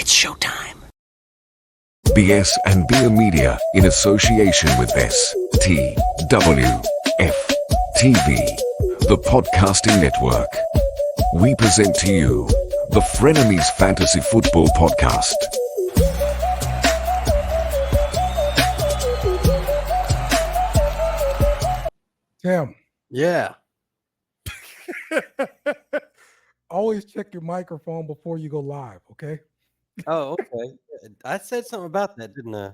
It's showtime. BSnBEER Media in association with STWF TV, the podcasting network. We present to you the Frenemies Fantasy Football Podcast. Tim. Yeah. Always check your microphone before you go live, okay? Oh, okay. I said something about that, didn't I?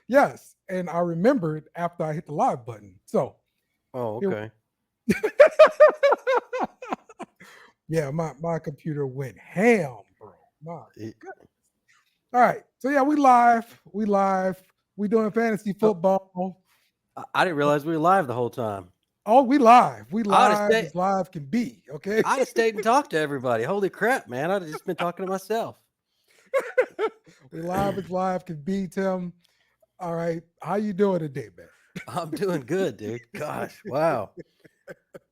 Yes, and I remembered after I hit the live button. So, Oh, okay. yeah, my computer went ham, bro. My It- goodness. All right, so yeah, we live. We doing fantasy football. I didn't realize we were live the whole time. Oh, we live. We I'd live have as live can be. Okay. I'd have stayed and talked to everybody. Holy crap, man. I'd have just been talking to myself. We live as live can be, Tim. All right. How you doing today, man? I'm doing good, dude. Gosh, wow.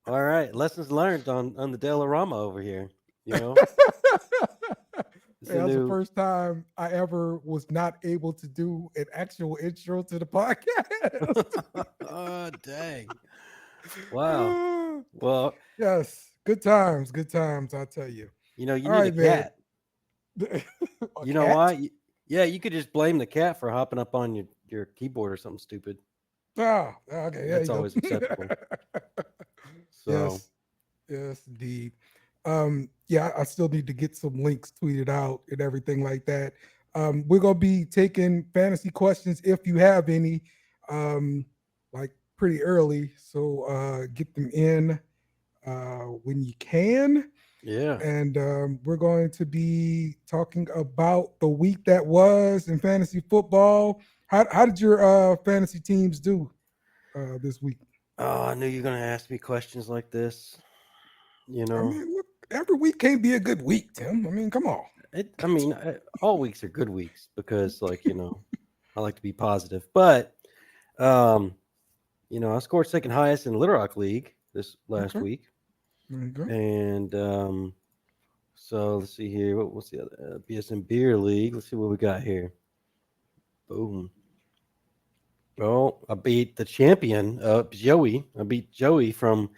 All right. Lessons learned on the Delarama over here. You know? That's the first time I ever was not able to do an actual intro to the podcast. Oh, dang. Wow. Well, yes. Good times. I tell you. you know, you All need right, a cat. A You know cat? why? Yeah, you could just blame the cat for hopping up on your keyboard or something stupid. Oh, okay. That's always acceptable. So, Yes, indeed. Yeah, I still need to get some links tweeted out and everything like that. We're gonna be taking fantasy questions if you have any, like pretty early. So get them in when you can. yeah. And we're going to be talking about the week that was in fantasy football. How did your fantasy teams do this week? Oh, I knew you were going to ask me questions like this. You I know, mean, look, every week can't be a good week, Tim. I mean, come on. all weeks are good weeks because, like, you know, I like to be positive. But, you know, I scored second highest in Little Rock League this last Okay. week. There you go. And so let's see here. What's the other BSnBEER League? Let's see what we got here. Boom. Well, I beat the champion, Joey. I beat Joey from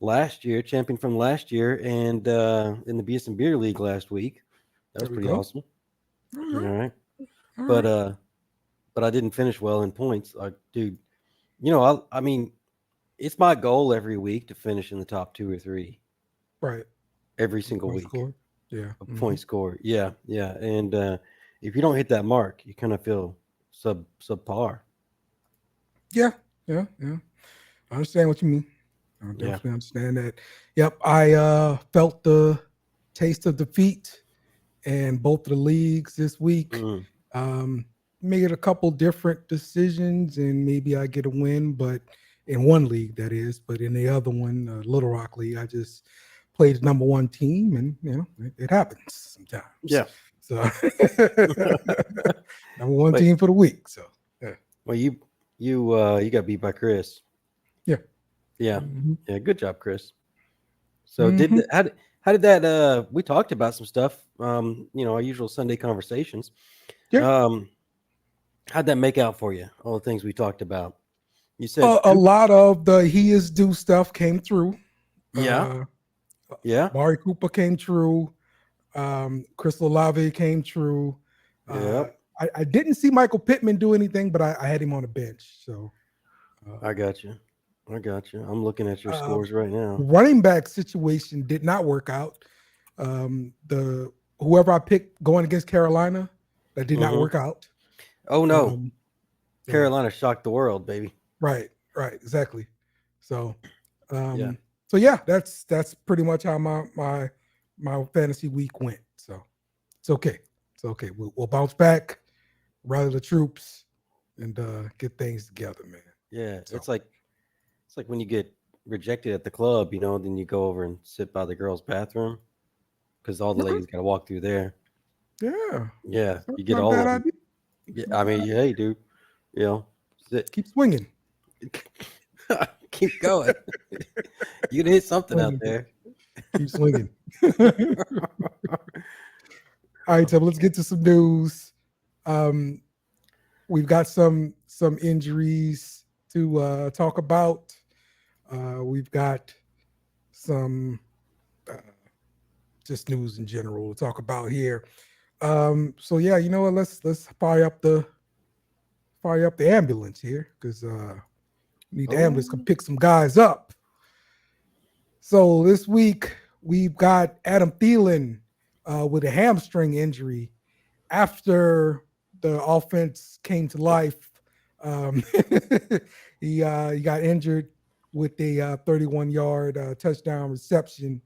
last year, champion from last year, and in the BSnBEER League last week. That was There we pretty go. awesome. All All right. right. All But right. but I didn't finish well in points. Dude, you know, I mean, it's my goal every week to finish in the top 2 or 3 Right. every single Point week. score. Yeah. A point score. Yeah, yeah. And if you don't hit that mark, you kind of feel subpar. Yeah. I understand what you mean. I definitely understand that. Yep. I felt the taste of defeat in both the leagues this week. Made a couple different decisions and maybe I get a win, but in one league that is, but in the other one, Little Rock League, I just played the number one team and you know, it happens sometimes. Yeah. So number one team for the week. So yeah. Well, you got beat by Chris. Yeah. Yeah. Mhm. Yeah. Good job, Chris. So Mhm. how did that we talked about some stuff, you know, our usual Sunday conversations. Yeah. How'd that make out for you? All the things we talked about. You said A lot of the he is due stuff came through. yeah. Yeah. Mari Cooper came true. Chris Olave came true. Yep. I didn't see Michael Pittman do anything, but I had him on the bench. So I got you. I'm looking at your scores right now. running back situation did not work out. The whoever I picked going against Carolina, that did not work out. Oh no. Yeah. Carolina shocked the world, baby. Right, exactly. So Yeah. so yeah, that's pretty much how my fantasy week went. So it's okay. We'll bounce back, rally the troops, and get things together, man. Yeah. So. It's like when you get rejected at the club, you know, then you go over and sit by the girls' bathroom because all the ladies got to walk through there. Yeah. Yeah. You get Not a all of bad them. idea. Yeah, I mean, hey, dude, you know, Keep swinging. keep going. You can hit something out there. Keep swinging. All right, so let's get to some news. We've got some injuries to talk about. We've got some just news in general to talk about here. So yeah, you know what? Let's fire up the ambulance here because need the ambulance to pick some guys up. So this week we've got Adam Thielen with a hamstring injury after the offense came to life. He got injured with a 31-yard touchdown reception.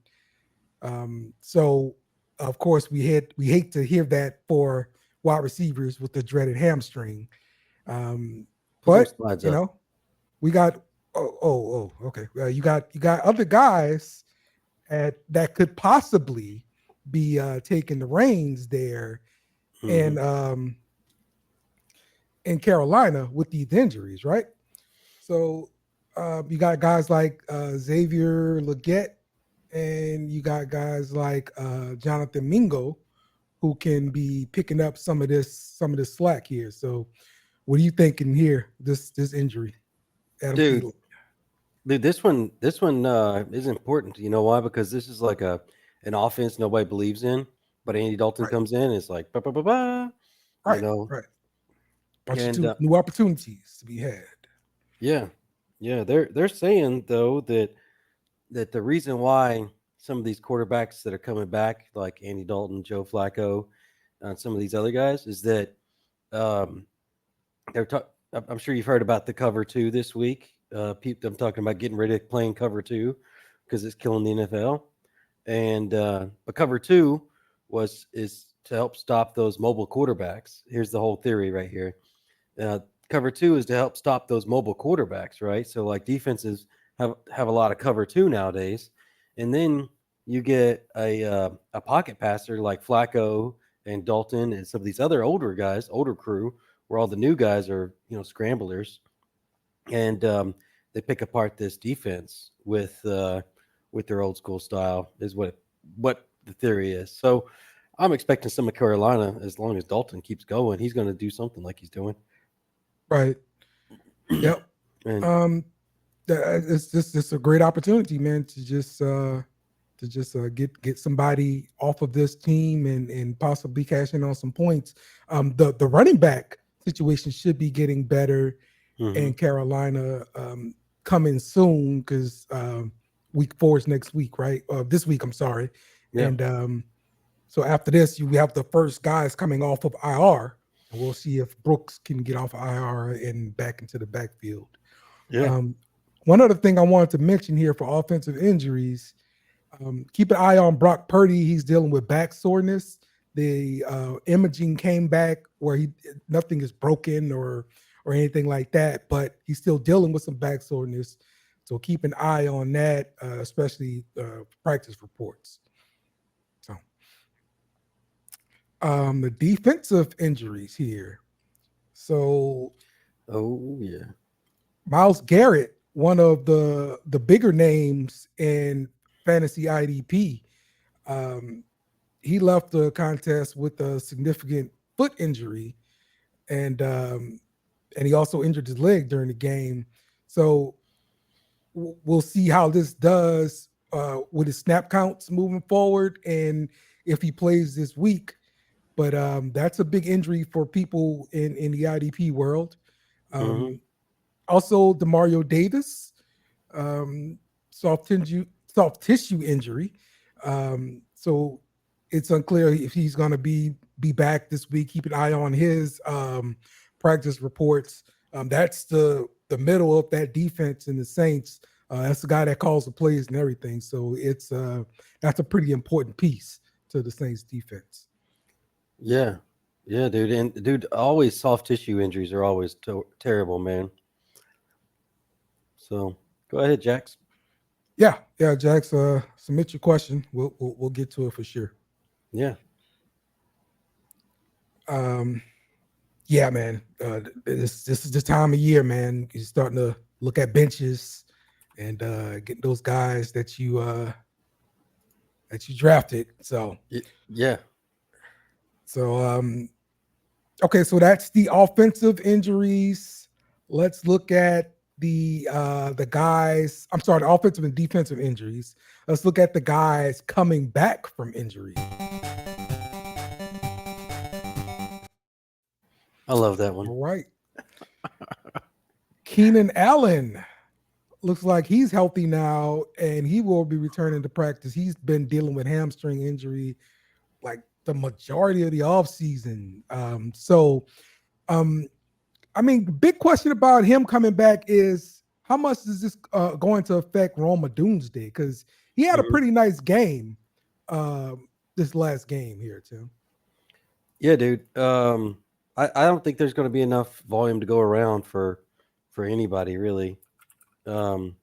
So of course we hate to hear that for wide receivers with the dreaded hamstring. But you know, we got okay. You got other guys that could possibly be taking the reins there, and in Carolina with these injuries, right? So you got guys like Xavier Legette, and you got guys like Jonathan Mingo, who can be picking up some of this slack here. So what are you thinking here? This injury, Adam dude. Thielen? Dude, this one is important. You know why? Because this is like an offense nobody believes in, but Andy Dalton comes in, it's like, right, right. Bunch of new opportunities to be had. Yeah, they're saying though that the reason why some of these quarterbacks that are coming back, like Andy Dalton, Joe Flacco, and some of these other guys, is that I'm sure you've heard about the cover 2 this week. I'm talking about getting ready to playing cover 2 because it's killing the NFL. And but cover 2 is to help stop those mobile quarterbacks. Here's the whole theory right here. Cover 2 is to help stop those mobile quarterbacks, right? So like defenses have a lot of cover 2 nowadays, and then you get a pocket passer like Flacco and Dalton and some of these other older crew, where all the new guys are scramblers, and they pick apart this defense with their old school style is what the theory is. So I'm expecting some of Carolina, as long as Dalton keeps going, he's going to do something like he's doing. Right. Yep. And it's just a great opportunity, man, to just get somebody off of this team and possibly cash in on some points. The running back situation should be getting better in Carolina coming soon because week 4 is next week, right? This week, I'm sorry. Yeah. And so after this, we have the first guys coming off of IR, and we'll see if Brooks can get off of IR and back into the backfield. Yeah. One other thing I wanted to mention here for offensive injuries, keep an eye on Brock Purdy. He's dealing with back soreness. The imaging came back where nothing is broken or anything like that, but he's still dealing with some back soreness. So keep an eye on that, especially practice reports. So the defensive injuries here. So Myles Garrett, one of the bigger names in fantasy IDP, he left the contest with a significant foot injury, and he also injured his leg during the game. So we'll see how this does with his snap counts moving forward, and if he plays this week. But that's a big injury for people in the IDP world. Also, DeMario Davis, soft tissue injury. So it's unclear if he's going to be back this week. Keep an eye on his practice reports. That's the middle of that defense in the Saints. That's the guy that calls the plays and everything. So that's a pretty important piece to the Saints defense. Yeah, dude. And dude, always soft tissue injuries are always terrible, man. So go ahead, Jax. Yeah, Jax. Submit your question. We'll get to it for sure. Yeah. Yeah, man. This is the time of year, man. You're starting to look at benches and getting those guys that you drafted. So yeah. So okay, so that's the offensive injuries. Let's look at the guys. I'm sorry, the offensive and defensive injuries. Let's look at the guys coming back from injury. I love that one. All right. Keenan Allen looks like he's healthy now and he will be returning to practice. He's been dealing with hamstring injury like the majority of the offseason. I mean, the big question about him coming back is how much is this going to affect Roma Doomsday? Because he had a pretty nice game this last game here, Tim. Yeah, dude. I don't think there's going to be enough volume to go around for anybody really. Rome.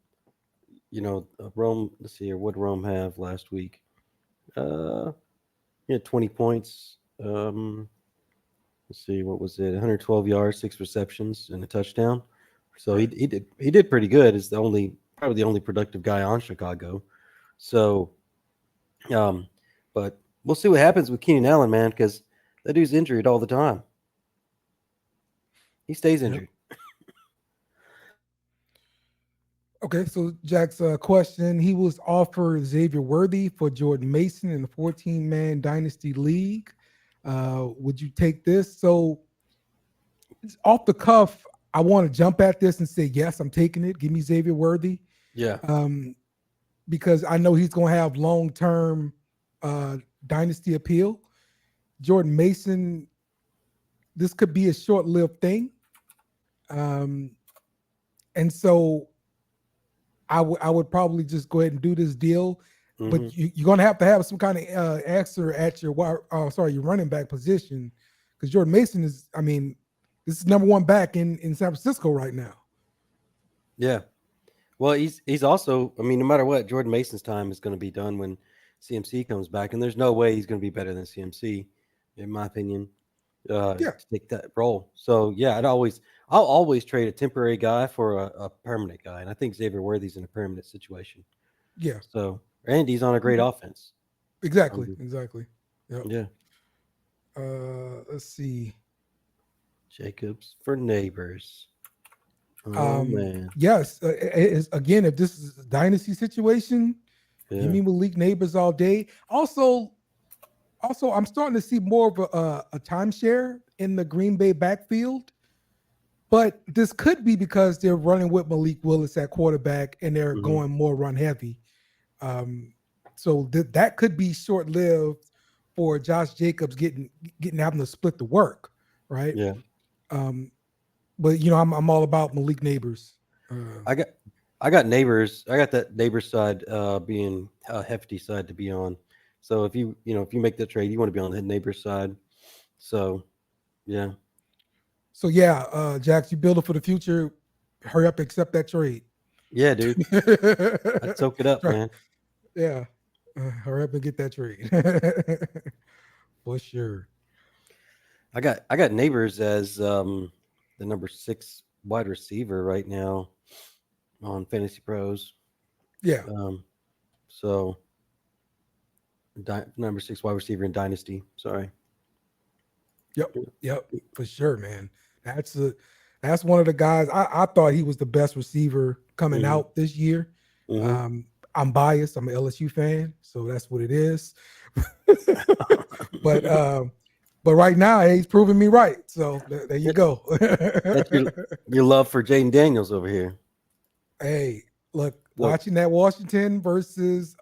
Let's see here. What did Rome have last week? He had 20 points. Let's see, what was it? 112 yards, 6 receptions, and a touchdown. So he did pretty good. Is probably the only productive guy on Chicago. So, but we'll see what happens with Keenan Allen, man, because that dude's injured all the time. He stays injured. Okay, so Jack's question: he was offered Xavier Worthy for Jordan Mason in the 14-man Dynasty League. Would you take this? So, off the cuff, I want to jump at this and say yes, I'm taking it. Give me Xavier Worthy. Yeah. Because I know he's going to have long-term dynasty appeal. Jordan Mason, this could be a short-lived thing, and so I would probably just go ahead and do this deal. But you're going to have some kind of answer at your your running back position, because Jordan Mason is, I mean, this is number one back in San Francisco right now. Yeah. Well, he's also, I mean, no matter what, Jordan Mason's time is going to be done when CMC comes back, and there's no way he's going to be better than CMC, in my opinion, to take that role. So yeah, I'll always trade a temporary guy for a permanent guy, and I think Xavier Worthy's in a permanent situation. Yeah. So Andy's on a great offense. Exactly. Yep. Yeah. Let's see. Jacobs for neighbors. Oh man. Yes. Again, if this is a dynasty situation, give me Malik Neighbors all day. Also, I'm starting to see more of a timeshare in the Green Bay backfield, but this could be because they're running with Malik Willis at quarterback and they're going more run heavy. So that could be short lived for Josh Jacobs having to split the work, right? Yeah. But I'm all about Malik Neighbors. I got neighbors. I got that neighbor side being a hefty side to be on. So if you make that trade, you want to be on the neighbor side. So yeah. So Jax, you build it for the future. Hurry up and accept that trade. Yeah, dude. I'd soak it up, man. Yeah. Hurry up and get that trade. For sure. I got neighbors as the number 6 wide receiver right now on Fantasy Pros. Yeah. So number 6 wide receiver in Dynasty. Sorry. Yep. For sure, man. That's one of the guys. I thought he was the best receiver coming out this year. I'm biased. I'm an LSU fan, so that's what it is. But right now, he's proving me right. So there you go. That's your love for Jaden Daniels over here. Hey, look, watching that Washington versus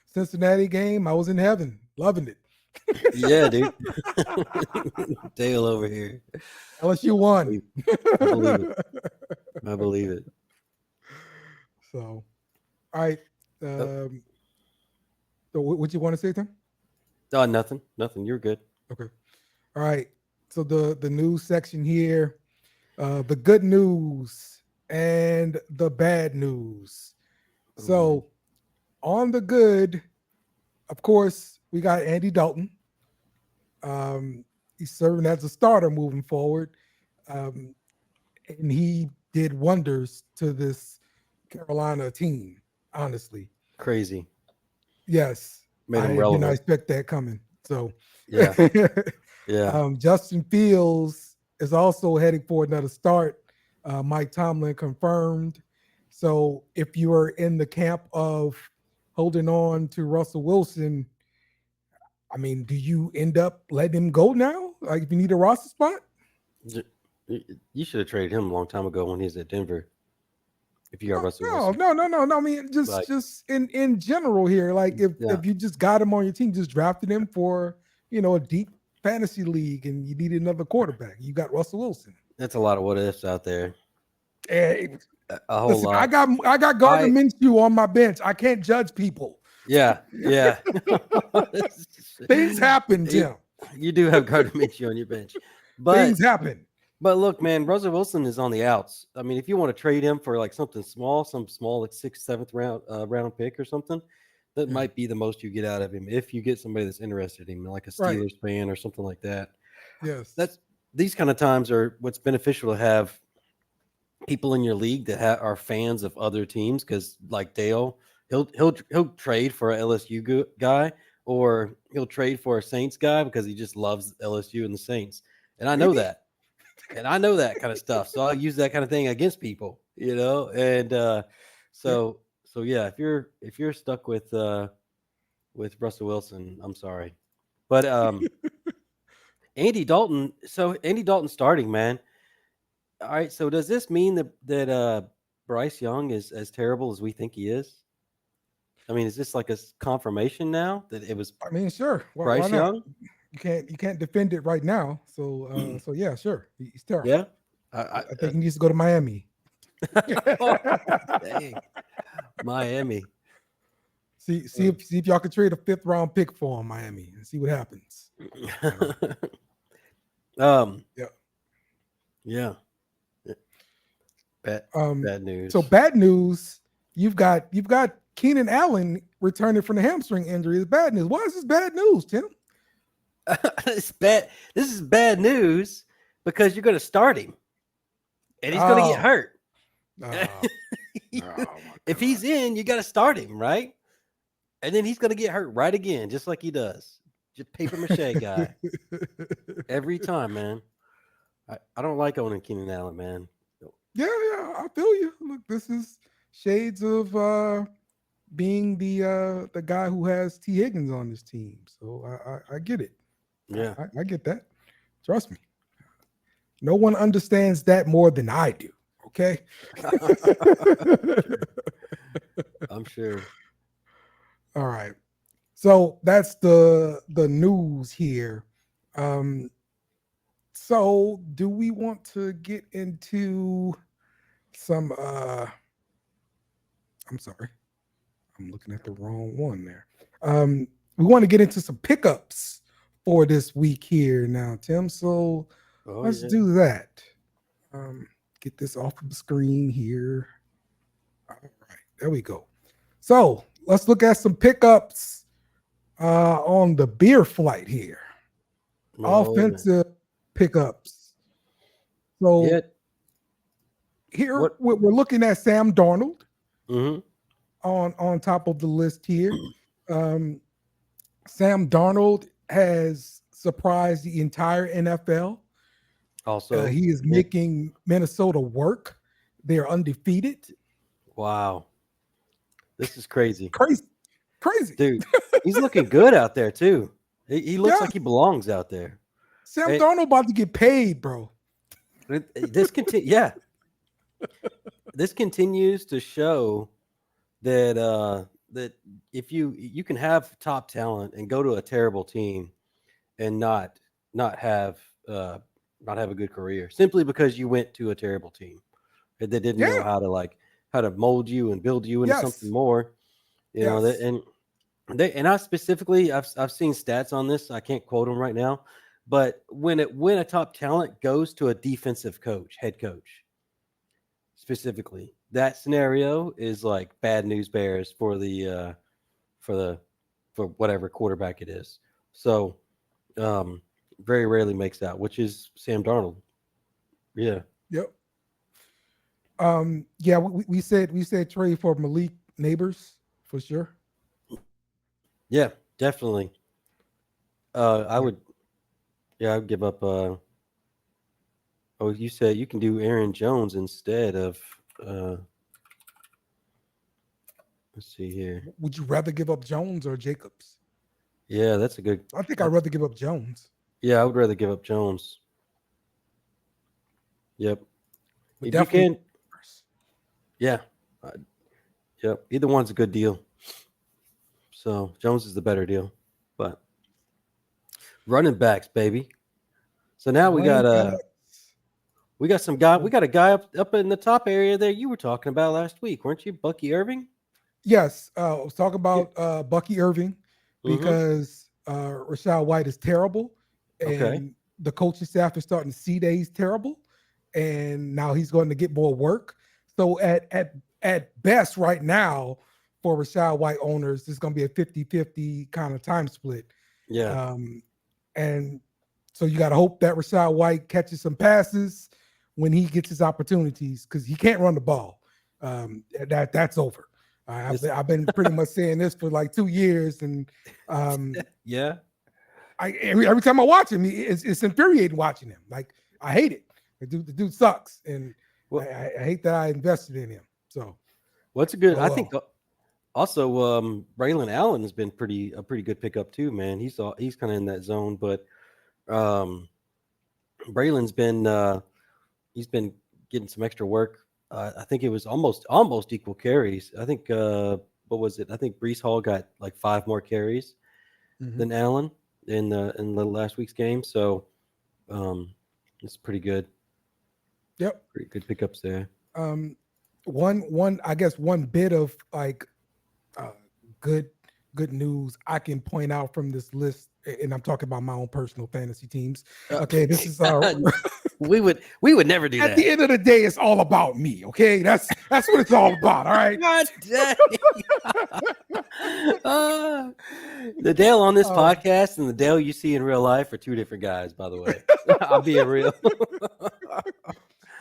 Cincinnati game, I was in heaven, loving it. Yeah, dude. Dale over here. LSU won. I believe it. So, all right. So what you want to say, Tim? Oh, nothing. You're good. Okay. All right. So the news section here, the good news and the bad news. So on the good, of course, we got Andy Dalton. He's serving as a starter moving forward. And he did wonders to this Carolina team, honestly. Crazy. Yes. Made him I did relevant. not expect that coming. So Yeah. Yeah. Justin Fields is also heading for another start. Mike Tomlin confirmed. So if you are in the camp of holding on to Russell Wilson, I mean, do you end up letting him go now? Like if you need a roster spot? You should have traded him a long time ago when he was at Denver. If you got Russell No, Wilson. no. I mean, Like, just in general here. Like yeah, if you just got him on your team, just drafted him for a deep fantasy league, and you needed another quarterback. You got Russell Wilson. that's a lot of what ifs out there. Hey, A whole listen, lot. I got Gardner Minshew on my bench. I can't judge people. Yeah. Things happen, Tim. You do have Gardner Minshew on your bench. Things happen. But look, man, Russell Wilson is on the outs. I mean, if you want to trade him for like something small, some small like 6th, 7th round pick or something, that might be the most you get out of him. If you get somebody that's interested in him, like a Steelers fan or something like that. Yes. These kind of times are what's beneficial to have people in your league that are fans of other teams. Because like Dale, he'll trade for an LSU guy, or he'll trade for a Saints guy because he just loves LSU and the Saints. And I know that. And I know that kind of stuff. So I'll use that kind of thing against people, And so yeah, if you're stuck with Russell Wilson, I'm sorry. But Andy Dalton, starting, man. All right, so does this mean that Bryce Young is as terrible as we think he is? I mean, is this like a confirmation now that it was? I mean, sure. Bryce why Young. You can't defend it right now. So so yeah, sure. He's terrible. Yeah, I think he needs to go to Miami. Dang. Miami. See if y'all can trade a 5th round pick for him, Miami, and see what happens. Yeah. Bad news. So bad news. You've got Keenan Allen returning from the hamstring injury. It's bad news. Why is this bad news, Tim? It's bad. This is bad news because you're going to start him, and he's going to get hurt. If he's in, you got to start him, right? And then he's going to get hurt right again, just like he does. Just paper mache guy every time, man. I don't like owning Keenan Allen, man. Yeah, I feel you. Look, this is shades of being the guy who has T. Higgins on his team. So I get it. Yeah, I get that. Trust me. No one understands that more than I do. Okay. I'm sure. All right. So that's the news here. So do we want to get into some I'm sorry. I'm looking at the wrong one there. We want to get into some pickups for this week here now, Tim. So let's do that. Get this off of the screen here. All right, there we go. So let's look at some pickups on the beer flight here. Offensive pickups. So here we're looking at Sam Darnold on top of the list here. Sam Darnold has surprised the entire NFL. Also, he is making Minnesota work. They're undefeated. Wow. This is crazy. Crazy. Dude, he's looking good out there, too. He looks like he belongs out there. Sam Darnold about to get paid, bro. This continues to show that that if you can have top talent and go to a terrible team and not have a good career simply because you went to a terrible team that didn't know how to mold you and build you into something more. You know that, and I specifically I've seen stats on this. I can't quote them right now, but when a top talent goes to a defensive head coach, specifically, that scenario is like bad news bears for whatever quarterback it is. So, very rarely makes out, which is Sam Darnold. Yeah. Yep. Yeah, we said trade for Malik Neighbors for sure. Yeah, definitely. I would. Yeah, I'd give up. Oh, you said you can do Aaron Jones instead of. Let's see here. Would you rather give up Jones or Jacobs? Yeah, that's a good. I think I'd rather give up Jones. Yeah, I would rather give up Jones. Yep. But If you definitely. can. Yeah. Yep. Either one's a good deal. So Jones is the better deal, but running backs, baby. So now we got some guy. We got a guy up in the top area there you were talking about last week, weren't you, Bucky Irving? Yes, I was talking about Bucky Irving because Rashad White is terrible, and the coaching staff is starting to see that he's terrible, and now he's going to get more work. So at best right now for Rashad White owners, it's going to be a 50-50 kind of time split. Yeah. And so you got to hope that Rashad White catches some passes when he gets his opportunities, because he can't run the ball. That's over. I've been pretty much saying this for like 2 years, and yeah, every time I watch him, it's infuriating watching him. Like, I hate it. The dude sucks, and I hate that I invested in him. So, what's a good? I think also Braylon Allen has been a pretty good pickup too, man. He's kind of in that zone, but Braylon's been he's been getting some extra work. I think it was almost equal carries. I think what was it? I think Breece Hall got like 5 more carries than Allen in the last week's game. So it's pretty good. Yep, pretty good pickups there. One bit of like good news I can point out from this list, and I'm talking about my own personal fantasy teams. Okay, this is we would never do that. At the end of the day, it's all about me. Okay, that's what it's all about. All right. God dang. The Dale on this podcast and the Dale you see in real life are 2 different guys, by the way. I'll be real.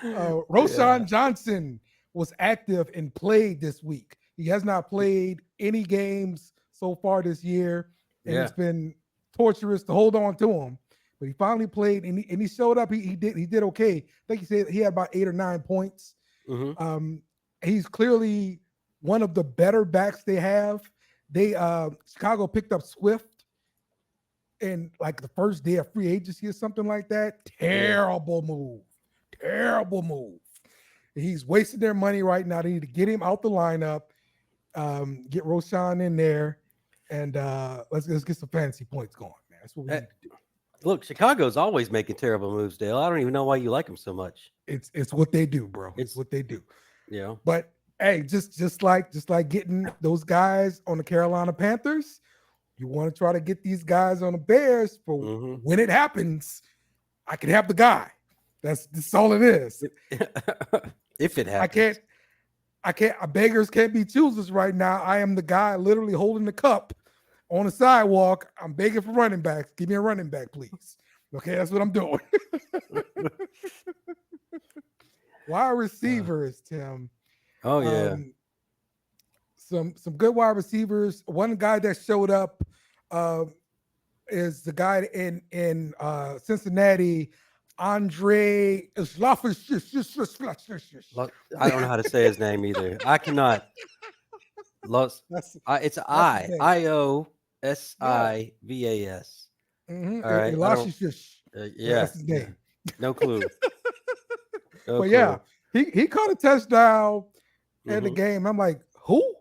Roschon Johnson was active and played this week. He has not played any games so far this year, and it's been torturous to hold on to him. But he finally played, and he showed up. He did okay. I think he said he had about 8 or 9 points. He's clearly one of the better backs they have. Chicago picked up Swift in like the first day of free agency or something like that. Terrible move. He's wasting their money right now. They need to get him out the lineup, get Roschon in there, and let's get some fantasy points going, man. That's what we need to do. Look, Chicago's always making terrible moves, Dale. I don't even know why you like them so much. It's what they do, bro. It's what they do. Yeah. But hey, just like getting those guys on the Carolina Panthers, you want to try to get these guys on the Bears for when it happens. I can have the guy. That's all it is. If it happens. Beggars can't be choosers right now. I am the guy literally holding the cup on the sidewalk. I'm begging for running backs. Give me a running back, please. Okay, that's what I'm doing. Wide receivers, Tim. Oh yeah. Some good wide receivers. One guy that showed up is the guy in Cincinnati, Andre. I don't know how to say his name either. I cannot. It's Iosivas. Mm-hmm. All right. That's his name. No clue. But yeah, he caught a touchdown in the game. I'm like, who?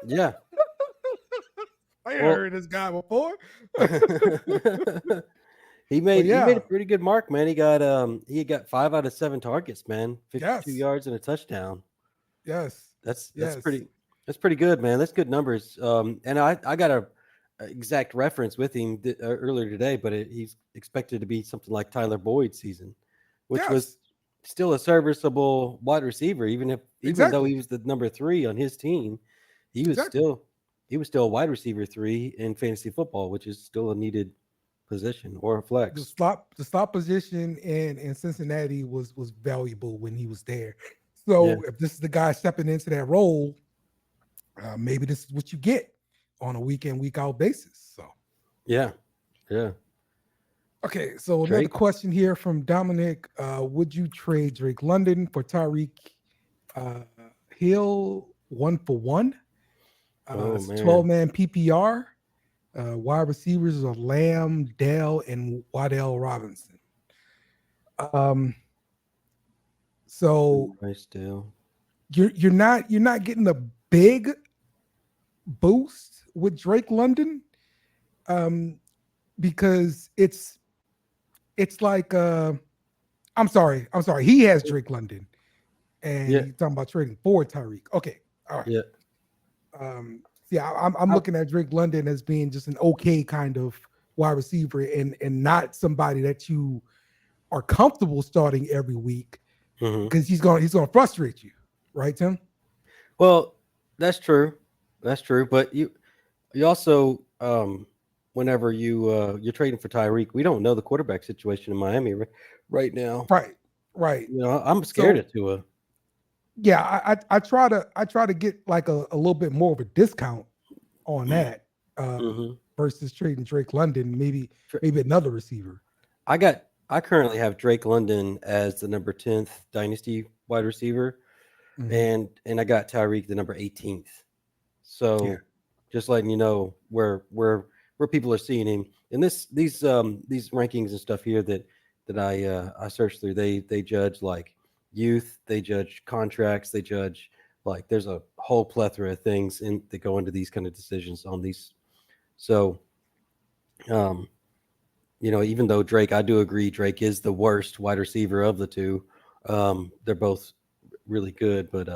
Yeah. I ain't heard this guy before. He made a pretty good mark, man. He got 5 out of 7 targets, man. 52 yards and a touchdown. Yes. That's pretty good, man. That's good numbers. And I got a exact reference with him earlier today, but he's expected to be something like Tyler Boyd's season, which was still a serviceable wide receiver, even though he was the number 3 on his team. He was still a wide receiver 3 in fantasy football, which is still a needed position or a flex. The slot position in Cincinnati was valuable when he was there. So if this is the guy stepping into that role, maybe this is what you get on a week in, week out basis. So yeah, Yeah. Okay, so another Drake. question here from Dominic. Would you trade Drake London for Tyreek uh, Hill 1-for-1? Oh It's man. 12-man PPR. Wide receivers are Lamb, Dell, and Waddell Robinson. Um, so Nice deal. you're not getting a big boost with Drake London, because it's like I'm sorry, he has Drake London, and Yeah. he's talking about trading for Tyreek. Okay, all right. Yeah. Yeah, I'm looking at Drake London as being just an okay kind of wide receiver, and not somebody that you are comfortable starting every week, hmm because he's gonna frustrate you, right, Tim? Well, that's true. That's true. But you also whenever you're trading for Tyreek, we don't know the quarterback situation in Miami right now. Right, right. I'm scared So of Tua. yeah, I try to get like a little bit more of a discount on that, hmm versus trading Drake London, maybe another receiver. I currently have Drake London as the number 10th dynasty wide receiver, Mhm. and I got Tyreek the number 18th. Yeah, So just letting you know where people are seeing him. And these rankings and stuff here that I searched through, they judge like youth, they judge contracts, they judge like there's a whole plethora of things that go into these kind of decisions on these. So um, even though Drake, I do agree Drake is the worst wide receiver of the two. They're both really good, but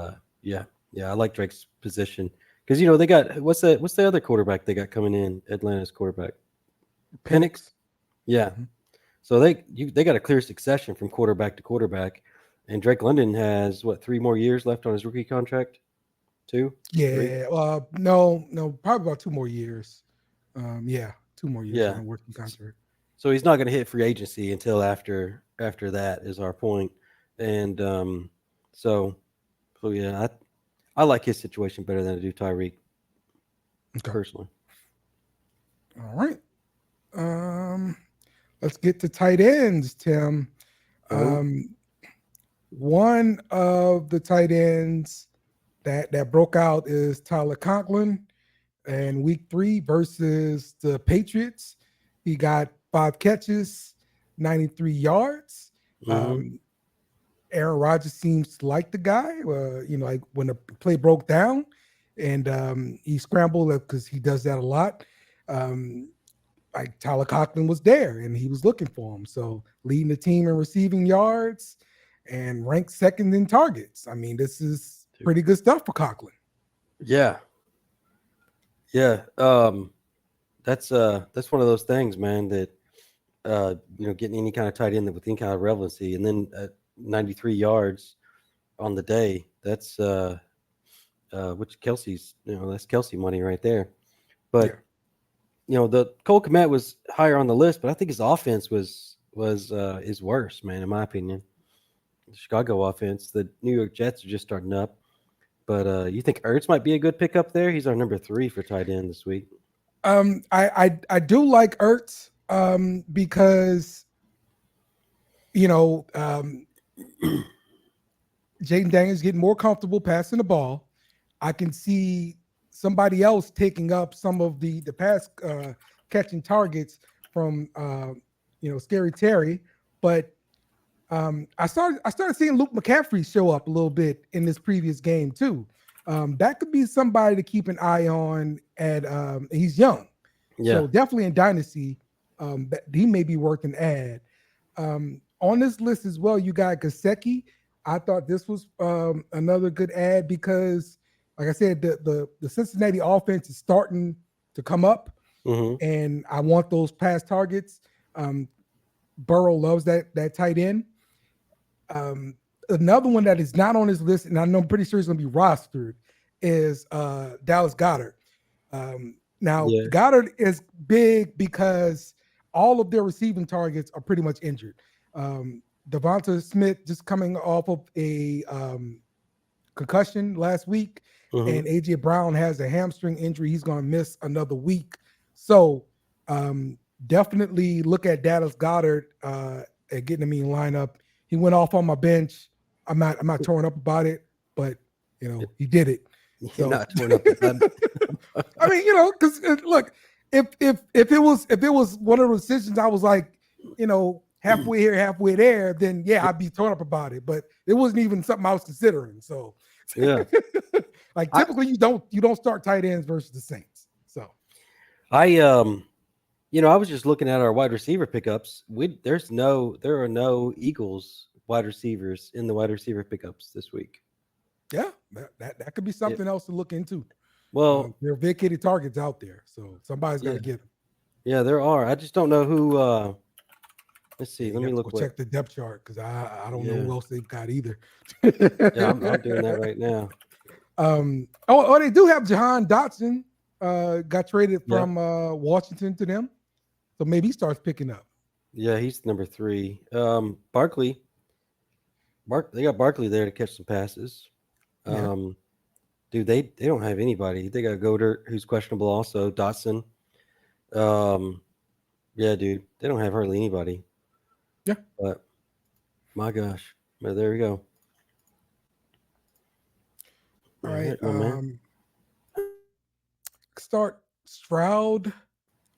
yeah, I like Drake's position because they got what's the other quarterback they got coming in, Atlanta's quarterback, Penix. Penix. Yeah, Mhm. so they got a clear succession from quarterback to quarterback, and Drake London has what 3 more years left on his rookie contract, two, three, Yeah, no, probably about 2 more years. Yeah, 2 more years on yeah. a working contract. So he's not going to hit free agency until after that is our point, and so yeah, I like his situation better than I do Tyreek Okay, personally. all right. Um, let's get to tight ends, Tim. Oh, Um, one of the tight ends that broke out is Tyler Conklin in week 3 versus the Patriots. He got 5 catches, 93 yards. mm-hmm. Um, Aaron Rodgers seems to like the guy. Like when the play broke down and he scrambled because he does that a lot. Um, like Tyler Conklin was there and he was looking for him. So leading the team in receiving yards and ranked second in targets. I mean, this is pretty good stuff for Conklin. Yeah, yeah. That's one of those things, man. That getting any kind of tight end with any kind of relevancy, and then at 93 yards on the day. That's which Kelsey's. That's Kelsey money right there. Yeah. But the Cole Kmet was higher on the list, but I think his offense was is worse, man. In my opinion, the Chicago offense. The New York Jets are just starting up. But you think Ertz might be a good pickup there? He's our number 3 for tight end this week. I do like Ertz, because you know Jaden Daniels getting more comfortable passing the ball. I can see somebody else taking up some of the pass catching targets from Scary Terry, but I started seeing Luke McCaffrey show up a little bit in this previous game too. That could be somebody to keep an eye on. He's young, Yeah. so definitely in Dynasty, that he may be worth an ad. On this list as well, you got Gasecki. I thought this was another good ad because, like I said, the Cincinnati offense is starting to come up, hmm and I want those pass targets. Burrow loves that tight end. Um, Another one that is not on this list, and I'm pretty sure he's going to be rostered, is Dallas Goddard. Now, Yeah. Goddard is big because all of their receiving targets are pretty much injured. Devonta Smith just coming off of a concussion last week, hmm and AJ Brown has a hamstring injury. He's going to miss another week. So definitely look at Dallas Goedert at getting me in lineup. He went off on my bench. I'm not torn up about it, but he did it. You're So not torn up about it. I mean, because look, if it was one of those decisions, I was like, halfway here, halfway there, then yeah, I'd be torn up about it. But it wasn't even something I was considering. So Yeah, like typically you don't start tight ends versus the Saints. So I was just looking at our wide receiver pickups. There are no Eagles wide receivers in the wide receiver pickups this week. yeah, that could be something else to look into. Well, there are vacated targets out there, so somebody's got to get them. Yeah, there are. I just don't know who. Let's see. Let me look. Check the depth chart because I don't know who else they've got either. Yeah, I'm doing that right now. They do have Jahan Dotson. Got traded from Washington to them, so maybe he starts picking up. Yeah, he's number 3. Barkley. They got Barkley there to catch some passes. Dude, they don't have anybody. They got Goddard, who's questionable also. Dotson. Yeah, dude, they don't have hardly anybody. Yeah, but my gosh, but there we go. All right, start Stroud,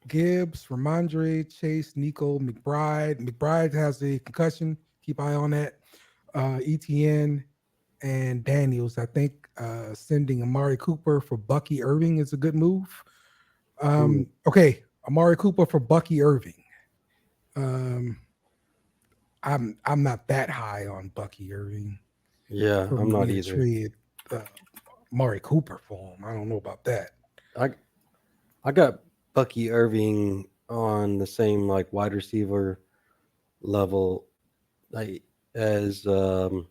Gibbs, Ramondre, Chase, Nico, McBride. McBride has a concussion. Keep eye on that. ETN and Daniels. I think sending Amari Cooper for Bucky Irving is a good move. Okay, Amari Cooper for Bucky Irving. I'm not that high on Bucky Irving. Yeah, I'm not either. Trade Amari Cooper for him. I don't know about that. I got Bucky Irving on the same like wide receiver level as the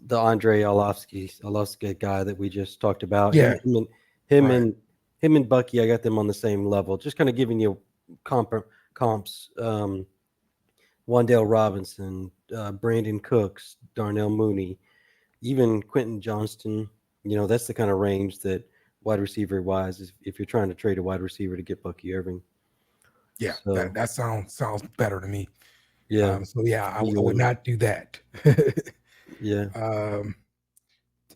Andre Arlovsky guy that we just talked about. Yeah, him and Bucky, I got them on the same level. Just kind of giving you comps. Wan'Dale Robinson, Brandon Cooks, Darnell Mooney, even Quentin Johnston. That's the kind of range that wide receiver wise is if you're trying to trade a wide receiver to get Bucky Irving. Yeah, so, that sounds better to me. Yeah. I would not do that. Yeah.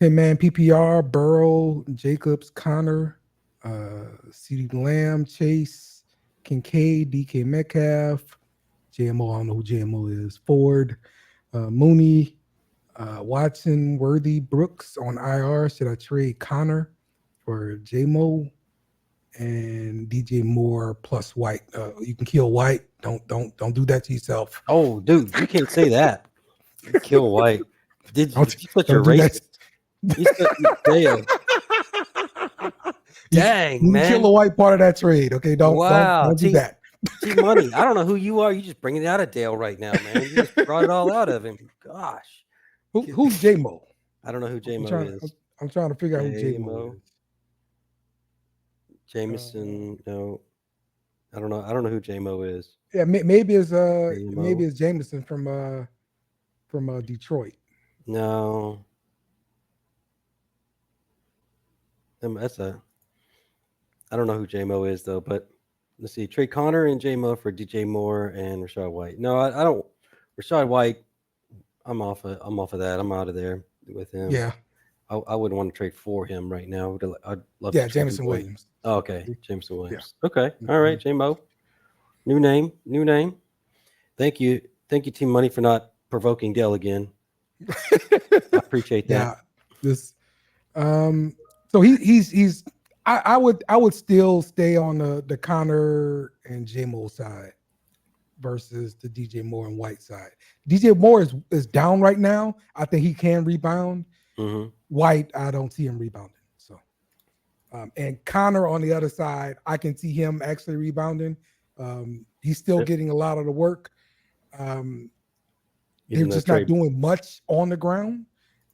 10-man PPR, Burrow, Jacobs, Connor, CeeDee Lamb, Chase, Kincaid, DK Metcalf, JMO, I don't know who JMO is, Ford, Mooney, Watson, Worthy, Brooks on IR. Should I trade Connor for JMO and DJ Moore plus White? You can kill White. Don't do that to yourself. Oh, dude, you can't say that. Kill White. Did you such a racist? Dang, man. Kill the White part of that trade. Okay, don't do that. Money. I don't know who you are. You just bringing it out of Dale right now, man. You just brought it all out of him. Gosh. Who's J-Mo? I don't know who J-Mo is. I'm trying to figure out who J-Mo is. Jameson, no. I don't know. I don't know who J-Mo is. Yeah, maybe it's Jameson from Detroit. No. I don't know who J-Mo is though, but let's see. Trade Connor and J-Mo for DJ Moore and Rachaad White. No, I don't. Rachaad White, I'm off of that. I'm out of there with him. Yeah. I wouldn't want to trade for him right now. I'd love to Jameson Williams. Oh, okay. Jameson Williams. Yeah. Okay. All right, J-Mo. New name. Thank you, Team Money, for not provoking Dell again. I appreciate that. Yeah. So he's I would still stay on the Connor and J-Mo side versus the DJ Moore and White side. DJ Moore is down right now. I think he can rebound. Mm-hmm. White, I don't see him rebounding. So, and Connor on the other side, I can see him actually rebounding. He's still getting a lot of the work. They're just not doing much on the ground.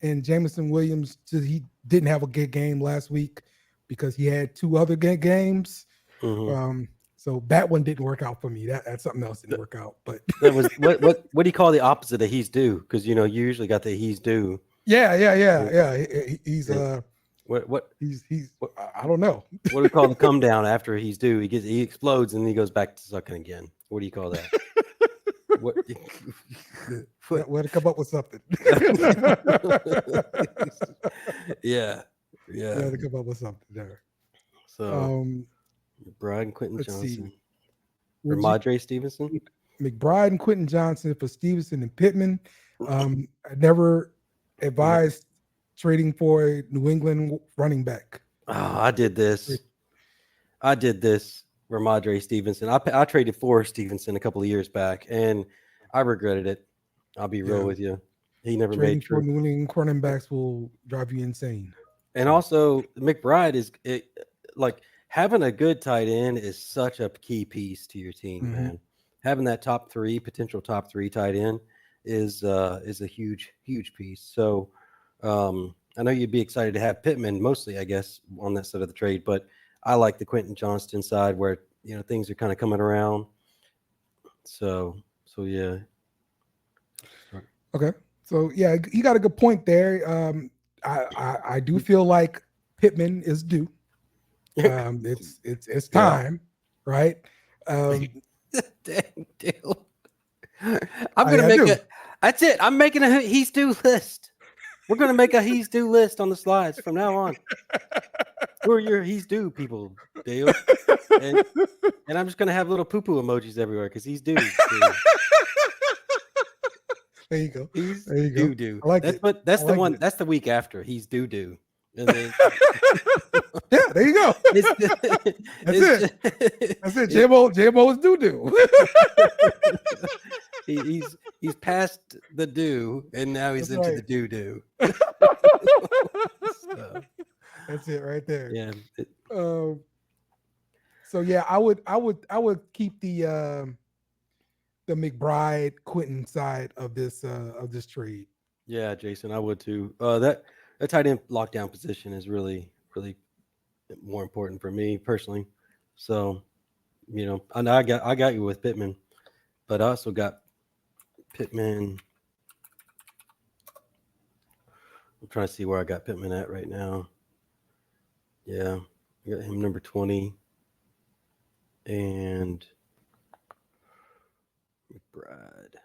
And Jameson Williams, he didn't have a good game last week because he had 2 other good games. Mm-hmm. So that one didn't work out for me. That's something else didn't work out. But that was what do you call the opposite of he's due? Because you usually got the he's due. Yeah. He's when What I don't know. what do we call the come down after he's due? He explodes and then he goes back to sucking again. What do you call that? What? Way to come up with something. Yeah. Way to come up with something there. So McBride and Quentin Johnson. Ramadre Stevenson. McBride and Quentin Johnson for Stevenson and Pittman. I never advised trading for a New England running back. Oh, I did this. Ramadre Stevenson. I traded for Stevenson a couple of years back, and I regretted it. I'll be real with you. He never trading made true. for New England cornerbacks will drive you insane. And also, McBride is like having a good tight end is such a key piece to your team, man. Having that potential top three tight end is a huge piece. So I know you'd be excited to have Pittman mostly, I guess, on that side of the trade, but I like the Quentin Johnston side where things are kind of coming around. So yeah. Okay. So yeah, you got a good point there. I do feel like Pittman is due. It's time, right? Dang deal. I'm gonna make it. That's it. I'm making a he's due list. We're gonna make a he's due list on the slides from now on. Who are your he's due people, Dale? And I'm just gonna have little poo-poo emojis everywhere because he's due. There you go. He's there you go. due. I like that's it. But that's I the like one. it. That's the week after he's due. And then, Yeah, there you go. That's it. JMO is due. He's past the due, and now he's into the due. So, that's it right there. Yeah. So yeah, I would keep the McBride Quentin side of this trade. Yeah, Jason, I would too. That tight end lockdown position is really more important for me personally. So, I know I got you with Pittman, but I also got Pittman. I'm trying to see where I got Pittman at right now. Yeah, I got him number 20, and McBride.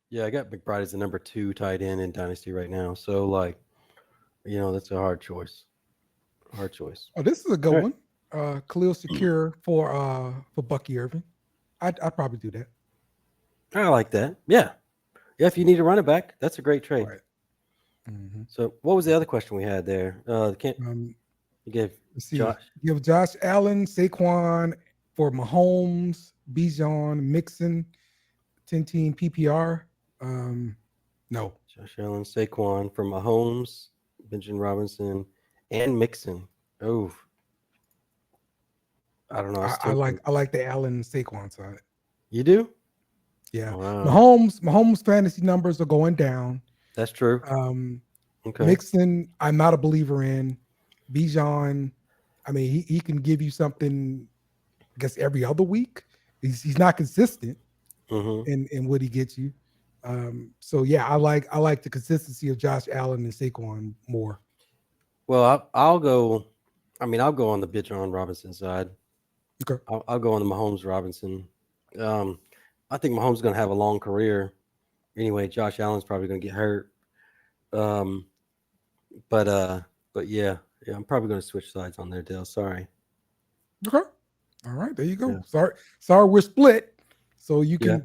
Yeah, I got McBride as the number 2 tight end in Dynasty right now. So, that's a hard choice. Oh, this is a good one. Khalil Secure for Bucky Irving. I'd probably do that. I like that. Yeah. If you need a running back, that's a great trade. Right. So, what was the other question we had there? You gave Josh. You have Josh Allen, Saquon for Mahomes, Bijan, Mixon, 10-team PPR. No. Josh Allen, Saquon for Mahomes, Benjamin Robinson, and Mixon. Oh, I don't know. I like the Allen Saquon side. You do? Yeah. Wow. Mahomes fantasy numbers are going down. That's true. Okay. Mixon, I'm not a believer in. Bijan, I mean, he can give you something, I guess, every other week. He's not consistent in what he gets you. So yeah, I like the consistency of Josh Allen and Saquon more. Well, I'll go on the Bijan Robinson side. Okay. I'll go on the Mahomes Robinson. I think Mahomes is going to have a long career. Anyway, Josh Allen's probably going to get hurt. But yeah, I'm probably going to switch sides on there, Dale. Sorry. Okay. All right, there you go. Yeah. Sorry, we're split. So you can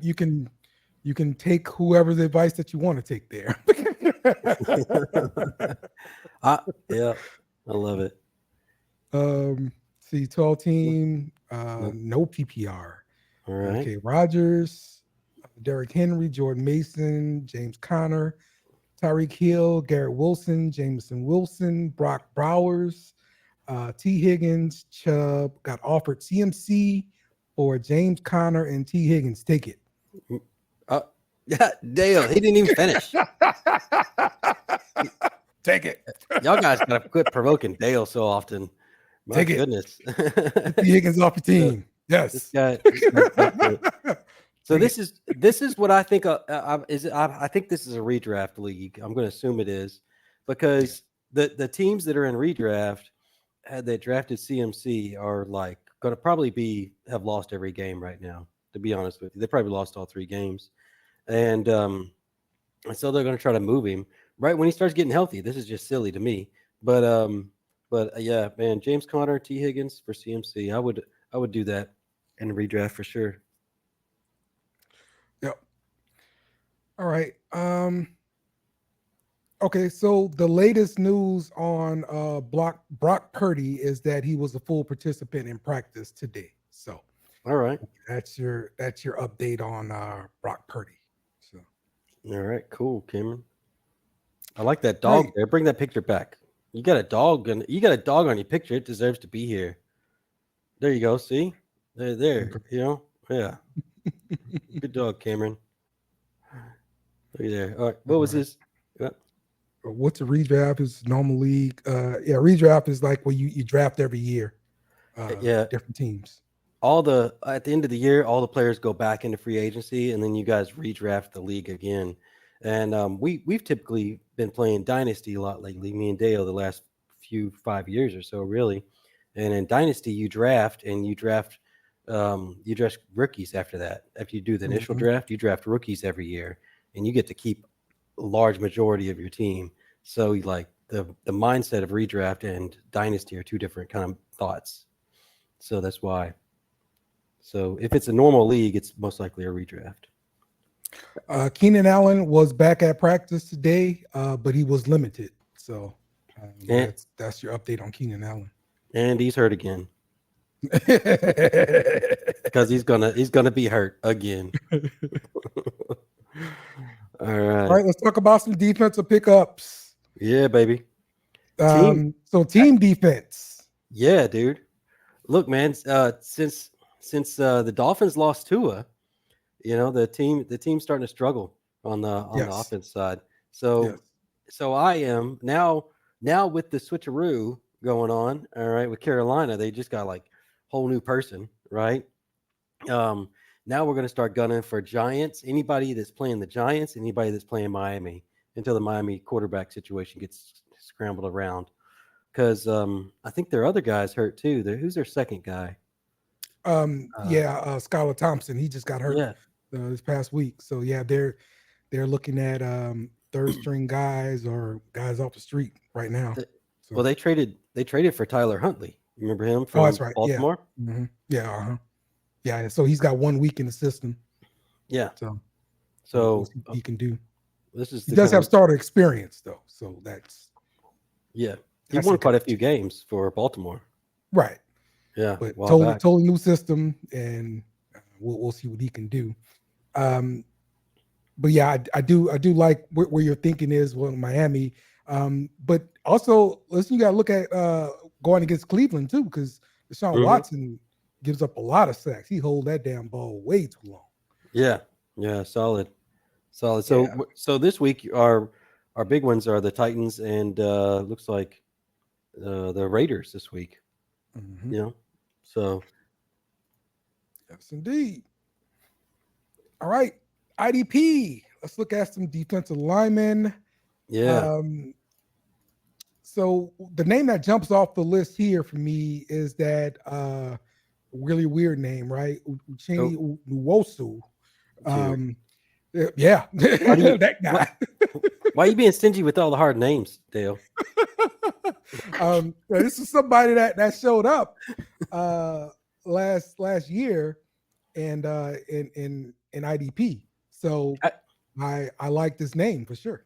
take whoever's advice that you want to take there. Yeah, I love it. See, 12 team, no PPR. All right. Okay, Rodgers, Derrick Henry, Jordan Mason, James Conner, Tyreek Hill, Garrett Wilson, Jameson Wilson, Brock Bowers, T. Higgins, Chubb got offered CMC or James Conner and T. Higgins. Take it. Yeah, Dale, he didn't even finish. Take it. Y'all guys gotta quit provoking Dale so often. My Take goodness. It. T. Higgins off your team. Yes. This guy So Bring this is what I think I think this is a redraft league. I'm going to assume it is because the teams that are in redraft that drafted CMC are like going to probably have lost every game right now. To be honest with you, they probably lost all 3 games, and so they're going to try to move him right when he starts getting healthy. This is just silly to me, but yeah, man, James Conner, T Higgins for CMC. I would do that in redraft for sure. Yep. All right. Okay, so the latest news on Brock Purdy is that he was a full participant in practice today. So All right. that's your update on Brock Purdy. So All right, cool, Cameron. I like that All dog right. there. Bring that picture back. You got a dog on your picture. It deserves to be here. There you go. See? There. Okay. You know? Yeah. Good dog, Cameron. Look there. All right. All What was right. this? Yeah. What's a redraft? Is normal league. Yeah, redraft is like where you draft every year. Yeah. Different teams. At the end of the year, all the players go back into free agency, and then you guys redraft the league again. And we've typically been playing Dynasty a lot lately, me and Dale, the last 5 years or so, really. And in Dynasty, you draft rookies after that. After you do the initial draft, you draft rookies every year, and you get to keep a large majority of your team. So like the mindset of redraft and Dynasty are 2 different kind of thoughts. So that's why. So if it's a normal league, it's most likely a redraft. Keenan Allen was back at practice today, but he was limited. So that's your update on Keenan Allen. And he's hurt again. Because he's gonna be hurt again. All right. All right, let's talk about some defensive pickups. Yeah, baby. So team defense. Yeah, dude. Look, man, since the Dolphins lost Tua, the team's starting to struggle on the offense side. So I am now with the switcheroo going on. All right, with Carolina, they just got like whole new person, right? Now we're going to start gunning for Giants. Anybody that's playing the Giants, anybody that's playing Miami, until the Miami quarterback situation gets scrambled around. Because I think their other guy's hurt too. Who's their second guy? Skylar Thompson. He just got hurt this past week. So yeah, they're looking at third string guys or guys off the street right now. Well, they traded for Tyler Huntley. You remember him from that's right. Baltimore? Yeah. Mm-hmm. Yeah. Yeah. So he's got 1 week in the system. Yeah. So he can do. He does have starter experience though. So that's he won quite a few games for Baltimore. Right. Yeah. But totally new system, and we'll see what he can do. But yeah, I do like where your thinking is with Miami. But also, listen, you got to look at going against Cleveland too, because Deshaun Watson gives up a lot of sacks. He holds that damn ball way too long. Yeah, solid. So this week our big ones are the Titans and looks like the Raiders this week. So yes, indeed. All right, IDP. Let's look at some defensive linemen. Yeah. So the name that jumps off the list here for me is that really weird name, right? Uchenni Nwosu. Yeah, that guy. Why are you being stingy with all the hard names, Dale? This is somebody that showed up last year and in IDP. So I like this name for sure.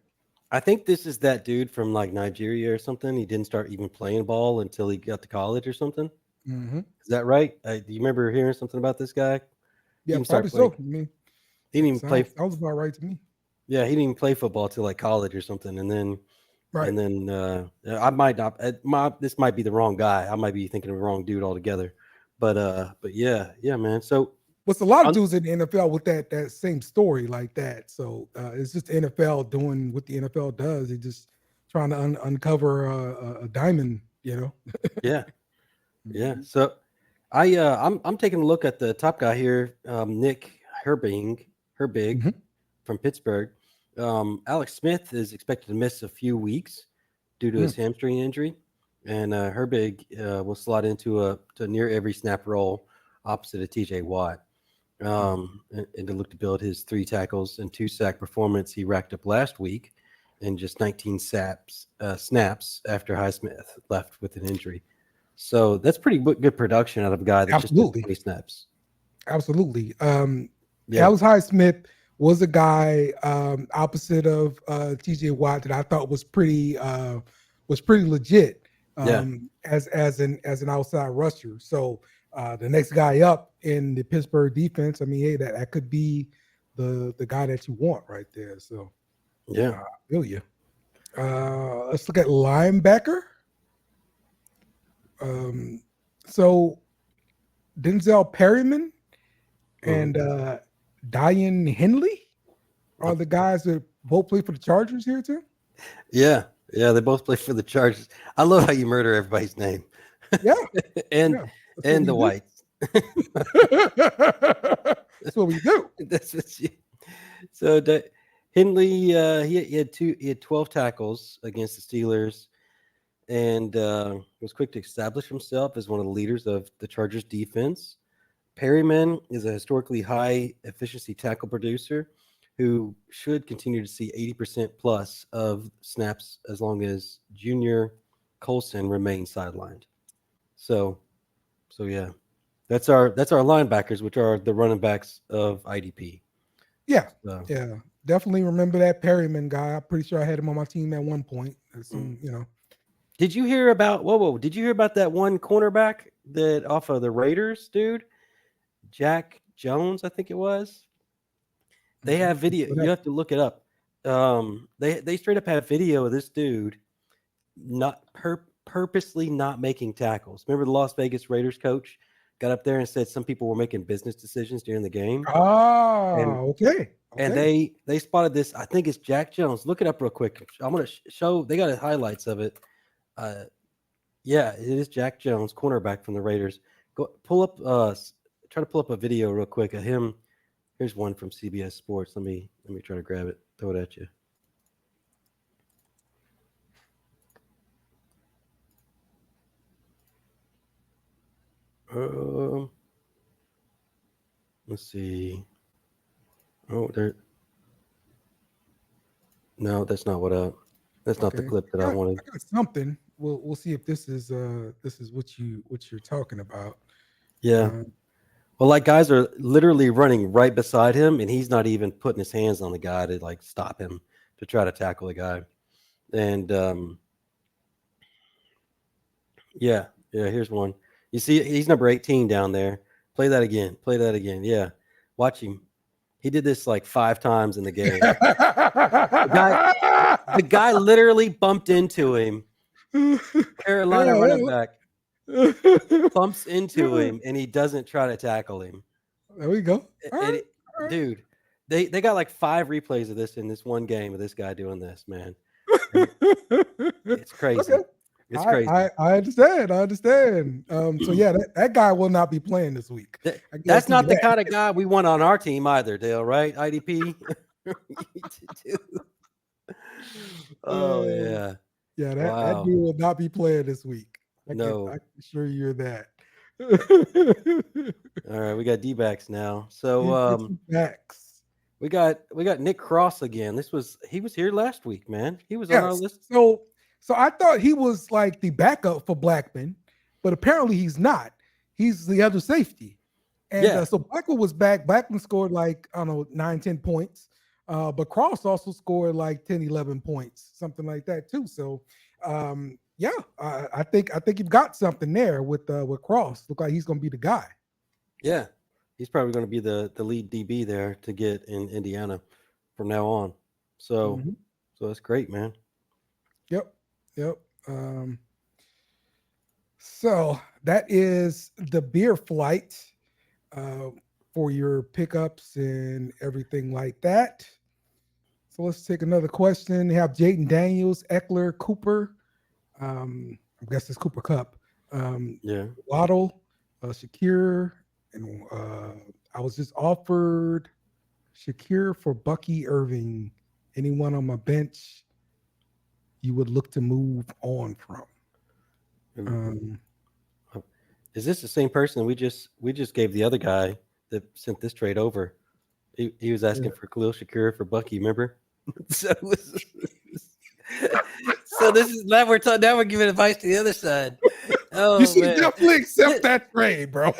I think this is that dude from like Nigeria or something. He didn't start even playing ball until he got to college or something. Mm-hmm. Is that right? Do you remember hearing something about this guy? Yeah, probably so. I mean, he didn't even play. That was about right to me. Yeah, he didn't even play football till like college or something, and then I might not. This might be the wrong guy. I might be thinking of the wrong dude altogether. But yeah, man. So. What's a lot of dudes in the NFL with that same story like that. So it's just the NFL doing what the NFL does. They're just trying to uncover a diamond, Yeah. So I'm taking a look at the top guy here, Nick Herbig Mhm. from Pittsburgh. Alex Smith is expected to miss a few weeks due to his Mm. hamstring injury, and Herbig will slot into to near every snap role opposite of TJ Watt. And to look to build his 3 tackles and 2 sack performance he racked up last week in just 19 snaps after Highsmith left with an injury. So that's pretty good production out of a guy that just took Absolutely. 20 snaps. Absolutely. Yeah. Alex Highsmith was a guy opposite of TJ Watt that I thought was pretty legit Yeah. as an outside rusher. So the next guy up in the Pittsburgh defense, I mean, hey, that could be the guy that you want right there. So Yeah. I feel you. Let's look at linebacker. So Denzel Perryman and Diane Henley are the guys that both play for the Chargers here too. Yeah. Yeah. They both play for the Chargers. I love how you murder everybody's name. Yeah, and yeah, and the whites. that's what we do. That's what you. So Henley, he had 12 tackles against the Steelers, and was quick to establish himself as one of the leaders of the Chargers defense. Perryman is a historically high efficiency tackle producer who should continue to see 80% plus of snaps as long as Junior Colson remains sidelined. So yeah, that's our linebackers, which are the running backs of IDP. Yeah, So, yeah, definitely remember that Perryman guy. I'm pretty sure I had him on my team at one point. did you hear about whoa? Did you hear about that one cornerback that off of the Raiders, dude? Jack Jones, I think it was. They have video. You have to look it up. They straight up have video of this dude not purposely not making tackles. Remember the Las Vegas Raiders coach got up there and said some people were making business decisions during the game. Okay. And they spotted this. I think it's Jack Jones. Look it up real quick. I'm gonna show. They got highlights of it. Yeah, it is Jack Jones, cornerback from the Raiders. Go pull up. Try to pull up a video real quick of him. Here's one from CBS Sports. Let me try to grab it. Throw it at you. Let's see. Oh, there. No, that's not what. That's not the clip that I wanted. I got something. We'll see if this is what you're talking about. Yeah. Well, like guys are literally running right beside him, and he's not even putting his hands on the guy to like stop him to try to tackle the guy. And yeah, here's one. You see, he's number 18 down there. Play that again. Yeah, watch him. He did this like 5 times in the game. The guy literally bumped into him. Carolina running back bumps into him, and he doesn't try to tackle him. There we go. All right. Dude, they got like 5 replays of this in this one game of this guy doing this, man. It's crazy. Okay. It's crazy. I understand. So yeah, that guy will not be playing this week. That's not the kind of guy we want on our team either, Dale, right? IDP. Oh yeah. Yeah, that dude will not be playing this week. I can assure you that. All right, we got D-backs now. So we got Nick Cross again. He was here last week, man. He was on our list. So I thought he was like the backup for Blackman, but apparently he's not. He's the other safety. And so Blackman was back. Blackman scored like, I don't know, 9-10 points. But Cross also scored like 10-11 points, something like that too. So I think you've got something there with Cross. Look like he's gonna be the guy. Yeah. He's probably going to be the lead DB there to get in Indiana from now on. So so that's great, man. Yep. So that is the beer flight for your pickups and everything like that. So let's take another question. We have Jaden Daniels, Eckler, Cooper. I guess it's Cooper Cup. Waddle, Shakir, And I was just offered Shakir for Bucky Irving. Anyone on my bench you would look to move on from? Is this the same person we just gave the other guy that sent this trade over? He was asking for Khalil Shakir for Bucky, remember? So this is now we're giving advice to the other side. Oh, you should man. definitely accept that trade, bro.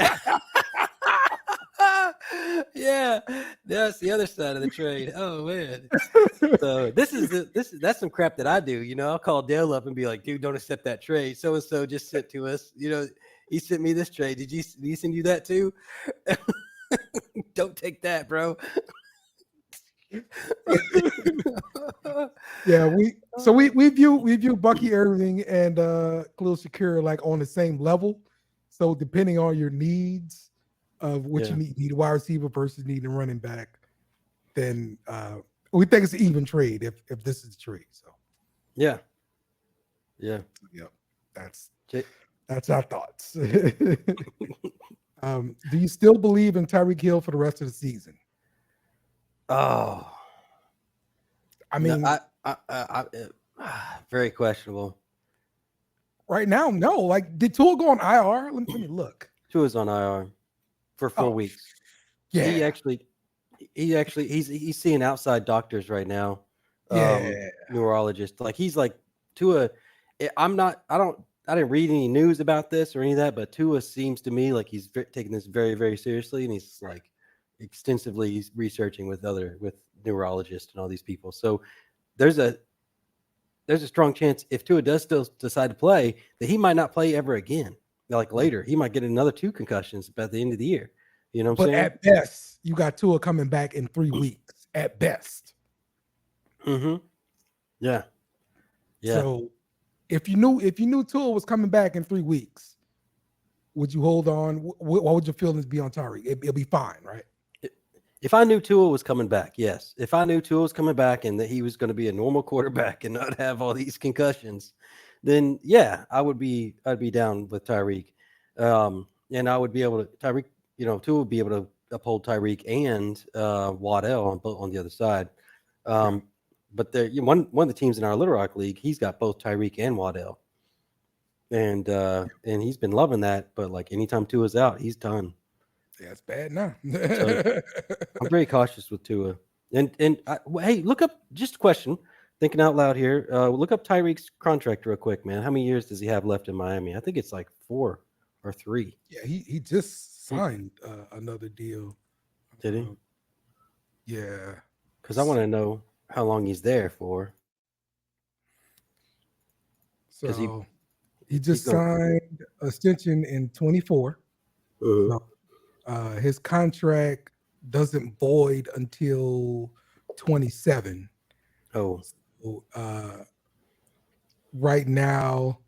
Yeah, that's the other side of the trade. Oh man. So that's some crap that I do. You know, I'll call Dale up and be like, dude, don't accept that trade. So and so just sent to us. You know, he sent me this trade. Did he send you that too? Don't take that, bro. Yeah, we view Bucky Irving and Khalil Shakir like on the same level. So depending on your needs of what you need a wide receiver versus needing a running back, then we think it's an even trade if this is the trade. So yeah. That's our thoughts. Do you still believe in Tyreek Hill for the rest of the season? Oh, I mean, no, I very questionable. Right now, no. Like, did Tua go on IR? Let me look. Tua's on IR for 4 weeks. Yeah, he's seeing outside doctors right now. Neurologist. Like he's like Tua. I didn't read any news about this or any of that, but Tua seems to me like he's taking this very, very seriously, and he's like extensively researching with neurologists and all these people. So there's a strong chance if Tua does still decide to play that he might not play ever again. Like later, he might get another 2 concussions by the end of the year. You know what I'm saying? At best, you got Tua coming back in 3 weeks. At best. Mm-hmm. Yeah. So if you knew Tua was coming back in 3 weeks, would you hold on? What would your feelings be on Tyreek? It'll be fine, right? If I knew Tua was coming back, yes. If I knew Tua was coming back and that he was going to be a normal quarterback and not have all these concussions, then yeah, I'd be down with Tyreek. And I would be able to Tua would be able to uphold Tyreek and Waddell on the other side. But one of the teams in our Little Rock League, he's got both Tyreek and Waddell. And he's been loving that, but like anytime Tua's out, he's done. Yeah, it's bad now. So, I'm very cautious with Tua. And hey, look up, just a question, thinking out loud here. Look up Tyreek's contract real quick, man. How many years does he have left in Miami? I think it's like 4 or 3. Yeah, he just signed another deal. Did he? Yeah. Because I want to know how long he's there for. So he just signed an extension in 24. So, his contract doesn't void until 27. Oh. So, right now,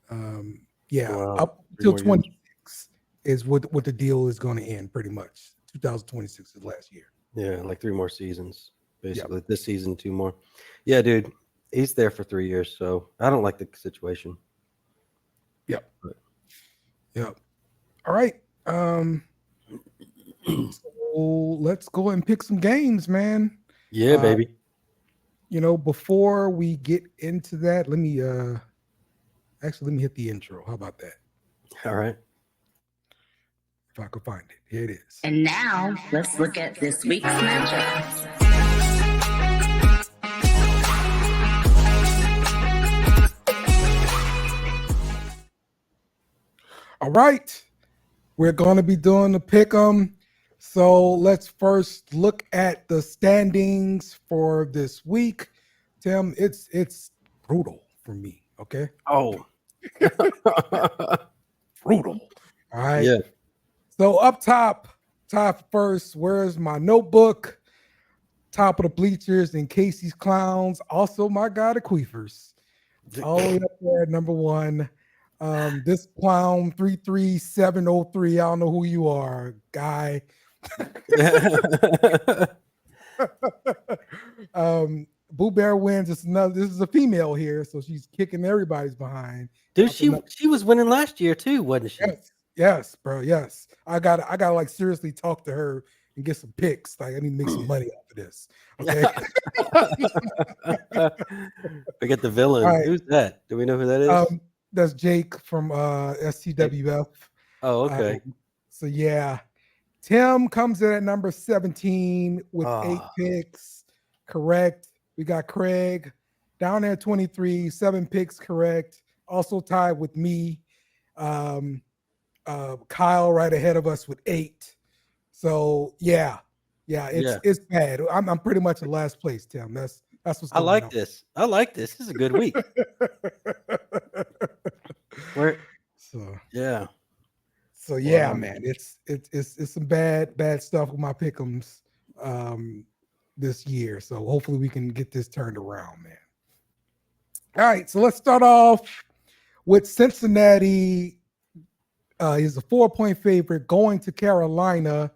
up until 26 is what the deal is going to end. Pretty much 2026 is last year. Yeah, like 3 more seasons basically. Yep. This season 2 more. Yeah, dude, he's there for 3 years, so I don't like the situation. Yep. All right. So let's go and pick some games, man. Yeah, baby. Before we get into that, let me hit the intro. How about that? All right. If I could find it. Here it is. And now let's look at this week's matchup. All right. We're going to be doing the pick 'em. So let's first look at the standings for this week. Tim, it's brutal for me. Okay. Oh. Brutal. All right. Yeah. So up top first, where's my notebook? Top of the bleachers and Casey's Clowns. Also my guy, the Queefers. All the way up there at number 1. This clown 33703. I don't know who you are, guy. Boo Bear wins. This is a female here, so she's kicking everybody's behind. Dude, she was winning last year too, wasn't she? Yes. Yes, bro. Yes. I gotta like seriously talk to her and get some picks. Like I need to make some money off of this. Okay. Forget the All villain. right. Who's that? Do we know who that is? That's Jake from Jake. STWF. Oh, okay. So yeah. Tim comes in at number 17 with 8 Oh, picks. Correct. We got Craig down there 23, 7 picks, correct. Also tied with me. Kyle right ahead of us with 8. So yeah, yeah. it's bad. I'm pretty much in last place, Tim. That's what's I going like on. this. I like this. This is a good week. Where? so Yeah. so yeah, Wow. man, it's some bad stuff with my pick'ems this year. So hopefully we can get this turned around, man. All right, so let's start off with Cincinnati. He's a 4-point favorite going to Carolina.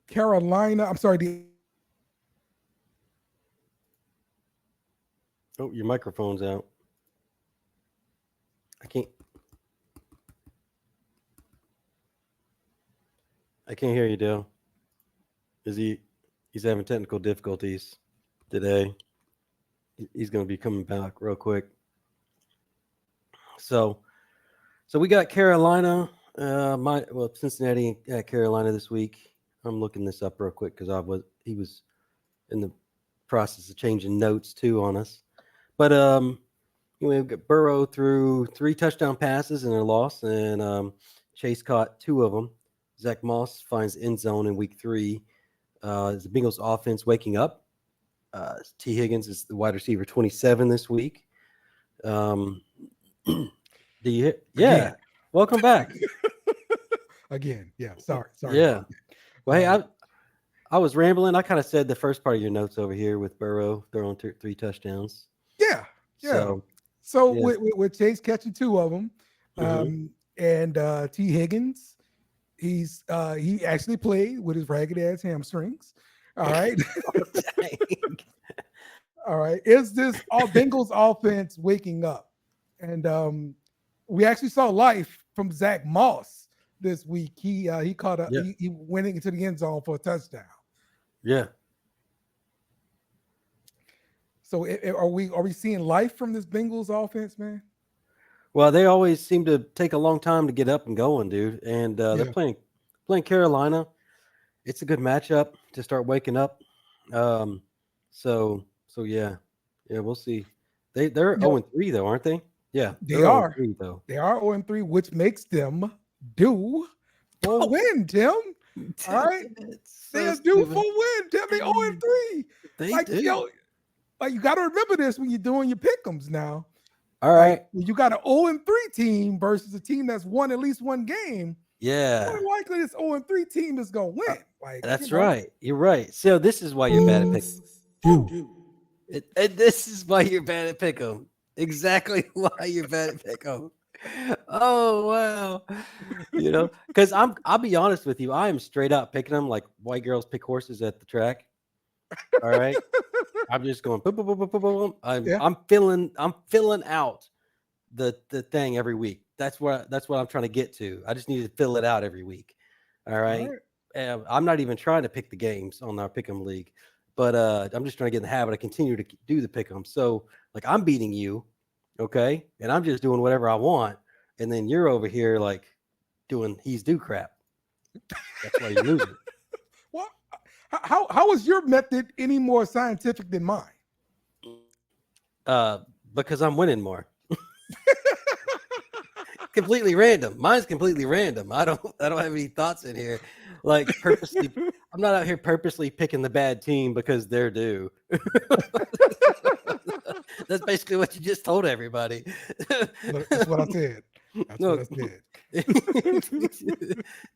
Carolina, I'm sorry. Oh, your microphone's out. I can't hear you, Dale. He's having technical difficulties today. He's going to be coming back real quick. So we got Carolina, Cincinnati at Carolina this week. I'm looking this up real quick because he was in the process of changing notes too on us. But we've got Burrow threw 3 touchdown passes in their loss, and Chase caught 2 of them. Zach Moss finds end zone in week 3. The Bengals offense waking up. T. Higgins is the wide receiver 27 this week. Do you? Yeah. Again. Welcome back. Again. Yeah. Sorry. Yeah. Well, hey, I was rambling. I kind of said the first part of your notes over here with Burrow throwing 3 touchdowns. Yeah. So with Chase catching 2 of them, and T. Higgins, he actually played with his ragged ass hamstrings. All right. All right. Is this all Bengals offense waking up? And we actually saw life from Zach Moss this week. He caught he went into the end zone for a touchdown. Yeah. So are we seeing life from this Bengals offense, man? Well, they always seem to take a long time to get up and going, dude. And they're playing Carolina. It's a good matchup to start waking up. So yeah, we'll see. They're 0-3 though, aren't they? Yeah, they are. 0-3 though. They are 0-3, which makes them due for a win, Tim. All right, they're due for a win, Tim. They 0-3. They do. Like you got to remember this when you're doing your pick'ems now. All right, you got an 0-3 team versus a team that's won at least one game. Yeah, more likely this 0-3 team is gonna win. That's right. You're right. So this is why you're bad at pick'em. This is why you're bad at pick'em. Exactly why you're bad at pick'em. Oh wow. Because I'll be honest with you, I am straight up picking them like white girls pick horses at the track. All right. I'm just going boom, boom, boom, boom, boom, boom. I'm filling out the thing every week. That's what I'm trying to get to. I just need to fill it out every week. All right. I'm not even trying to pick the games on our pick'em league, but I'm just trying to get in the habit of continue to do the pick'em. So like I'm beating you, okay, and I'm just doing whatever I want, and then you're over here like doing he's due crap. That's why you're losing. Well, how is your method any more scientific than mine? Because I'm winning more. Completely random. Mine's completely random. I don't have any thoughts in here. Like purposely, I'm not out here purposely picking the bad team because they're due. That's basically what you just told everybody. That's what I said. That's what I said.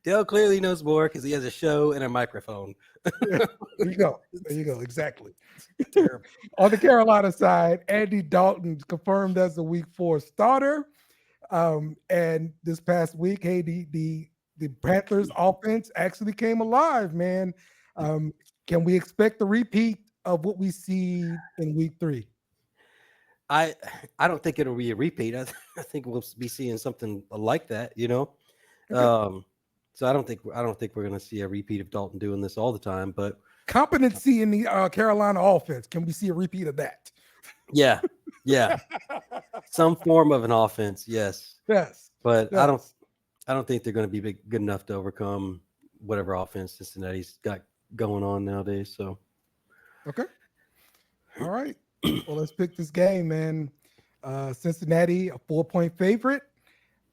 Dale clearly knows more because he has a show and a microphone. There you go. Exactly. On the Carolina side, Andy Dalton confirmed as a week 4 starter. And this past week, hey, the Panthers offense actually came alive, man. Can we expect the repeat of what we see in week 3? I don't think it'll be a repeat. I think we'll be seeing something like that, you know. Okay. So I don't think we're going to see a repeat of Dalton doing this all the time, but Competency in the Carolina offense. Can we see a repeat of that? yeah, some form of an offense, yes. Yes. But Yes. I don't think they're going to be good enough to overcome whatever offense Cincinnati's got going on nowadays. So Okay. All right. Well, let's pick this game, man. Cincinnati, a 4-point favorite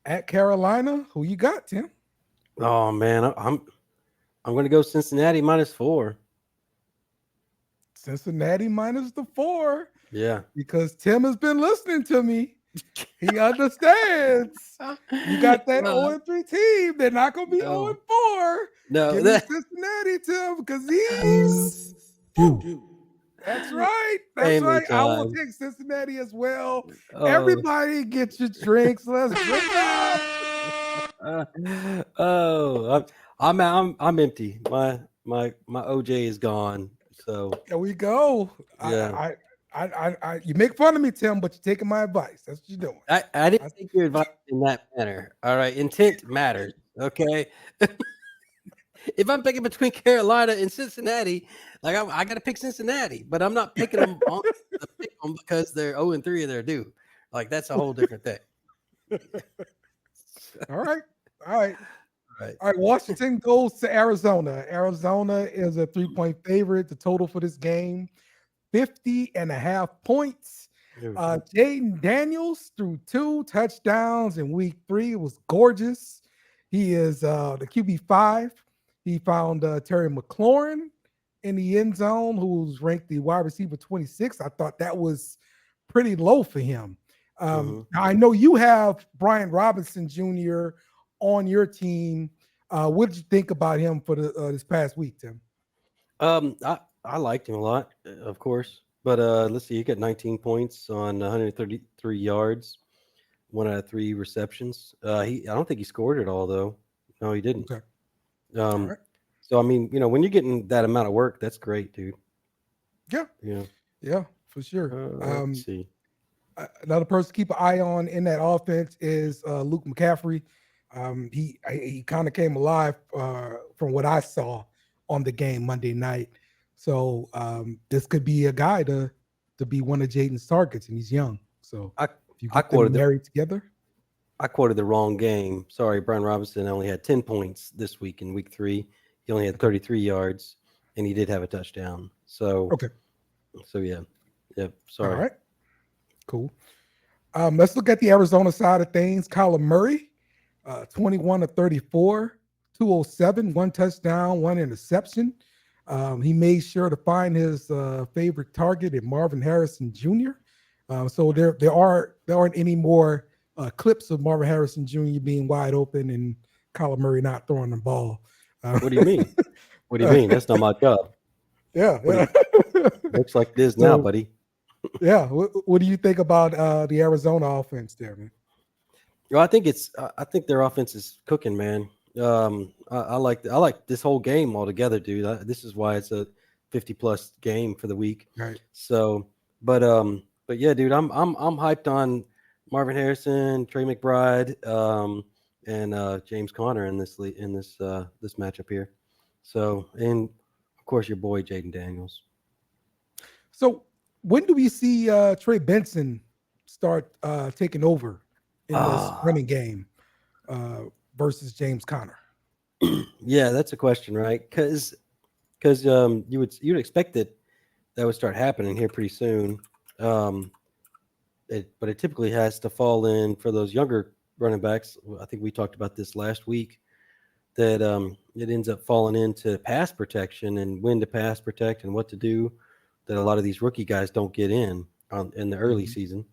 at Carolina. Who you got, Tim? oh man, I'm going to go Cincinnati -4. Cincinnati minus the 4 Yeah. because Tim has been listening to me. He understands. You got that 0-3 team. They're not going to be 0-4. No, Give me Cincinnati, Tim, because he's. That's right. That's right. I will take Cincinnati as well. Everybody get your drinks. Let's drink up. I'm empty. My OJ is gone. So There we go. yeah. I you make fun of me, Tim, but you're taking my advice. That's what you're doing. I didn't take your advice in that manner. All right. Intent matters. Okay. If I'm picking between Carolina and Cincinnati, like I got to pick Cincinnati, but I'm not picking them to pick them because they're 0-3 and they're due. Like that's a whole different thing. All right. Washington goes to Arizona. Arizona is a 3-point favorite. The total for this game, 50.5 points. Jaden Daniels threw 2 touchdowns in week 3. It was gorgeous. He is the QB5. He found Terry McLaurin in the end zone, who's ranked the wide receiver 26. I thought that was pretty low for him. Now I know you have Brian Robinson Jr. on your team. What did you think about him for this past week, Tim? I liked him a lot, of course. But let's see, he got 19 points on 133 yards, 1 out of 3 receptions. I don't think he scored at all, though. No, he didn't. Okay. Right. So I mean, you know, when you're getting that amount of work, that's great, dude. Yeah, for sure. Let's see. Another person to keep an eye on in that offense is Luke McCaffrey. He kind of came alive from what I saw on the game Monday night. So this could be a guy to be one of Jaden's targets, and he's young. So if you get them married together. I quoted the wrong game. Sorry, Brian Robinson only had 10 points this week in week 3. He only had 33 yards, and he did have a touchdown. So okay. So yeah. Sorry. All right. Cool. Let's look at the Arizona side of things. Kyler Murray, 21 of 34, 207, 1 touchdown, 1 interception. He made sure to find his favorite target in Marvin Harrison Jr. So there aren't any more clips of Marvin Harrison Jr. being wide open and Kyler Murray not throwing the ball. What do you mean? What do you mean? That's not my job. Yeah. Looks like it is now, buddy. Yeah. What do you think about the Arizona offense there, man? Well, I think their offense is cooking, man. I like this whole game altogether, dude. This is why it's a 50+ game for the week. Right. So, but yeah, dude, I'm hyped on Marvin Harrison, Trey McBride, and James Conner in this matchup here. So, and of course, your boy Jaden Daniels. So, when do we see Trey Benson start taking over in this running game versus James Conner? Yeah, that's a question, right? Because you'd expect that would start happening here pretty soon. But it typically has to fall in for those younger running backs. I think we talked about this last week, that it ends up falling into pass protection and when to pass protect and what to do, that a lot of these rookie guys don't get in the early season.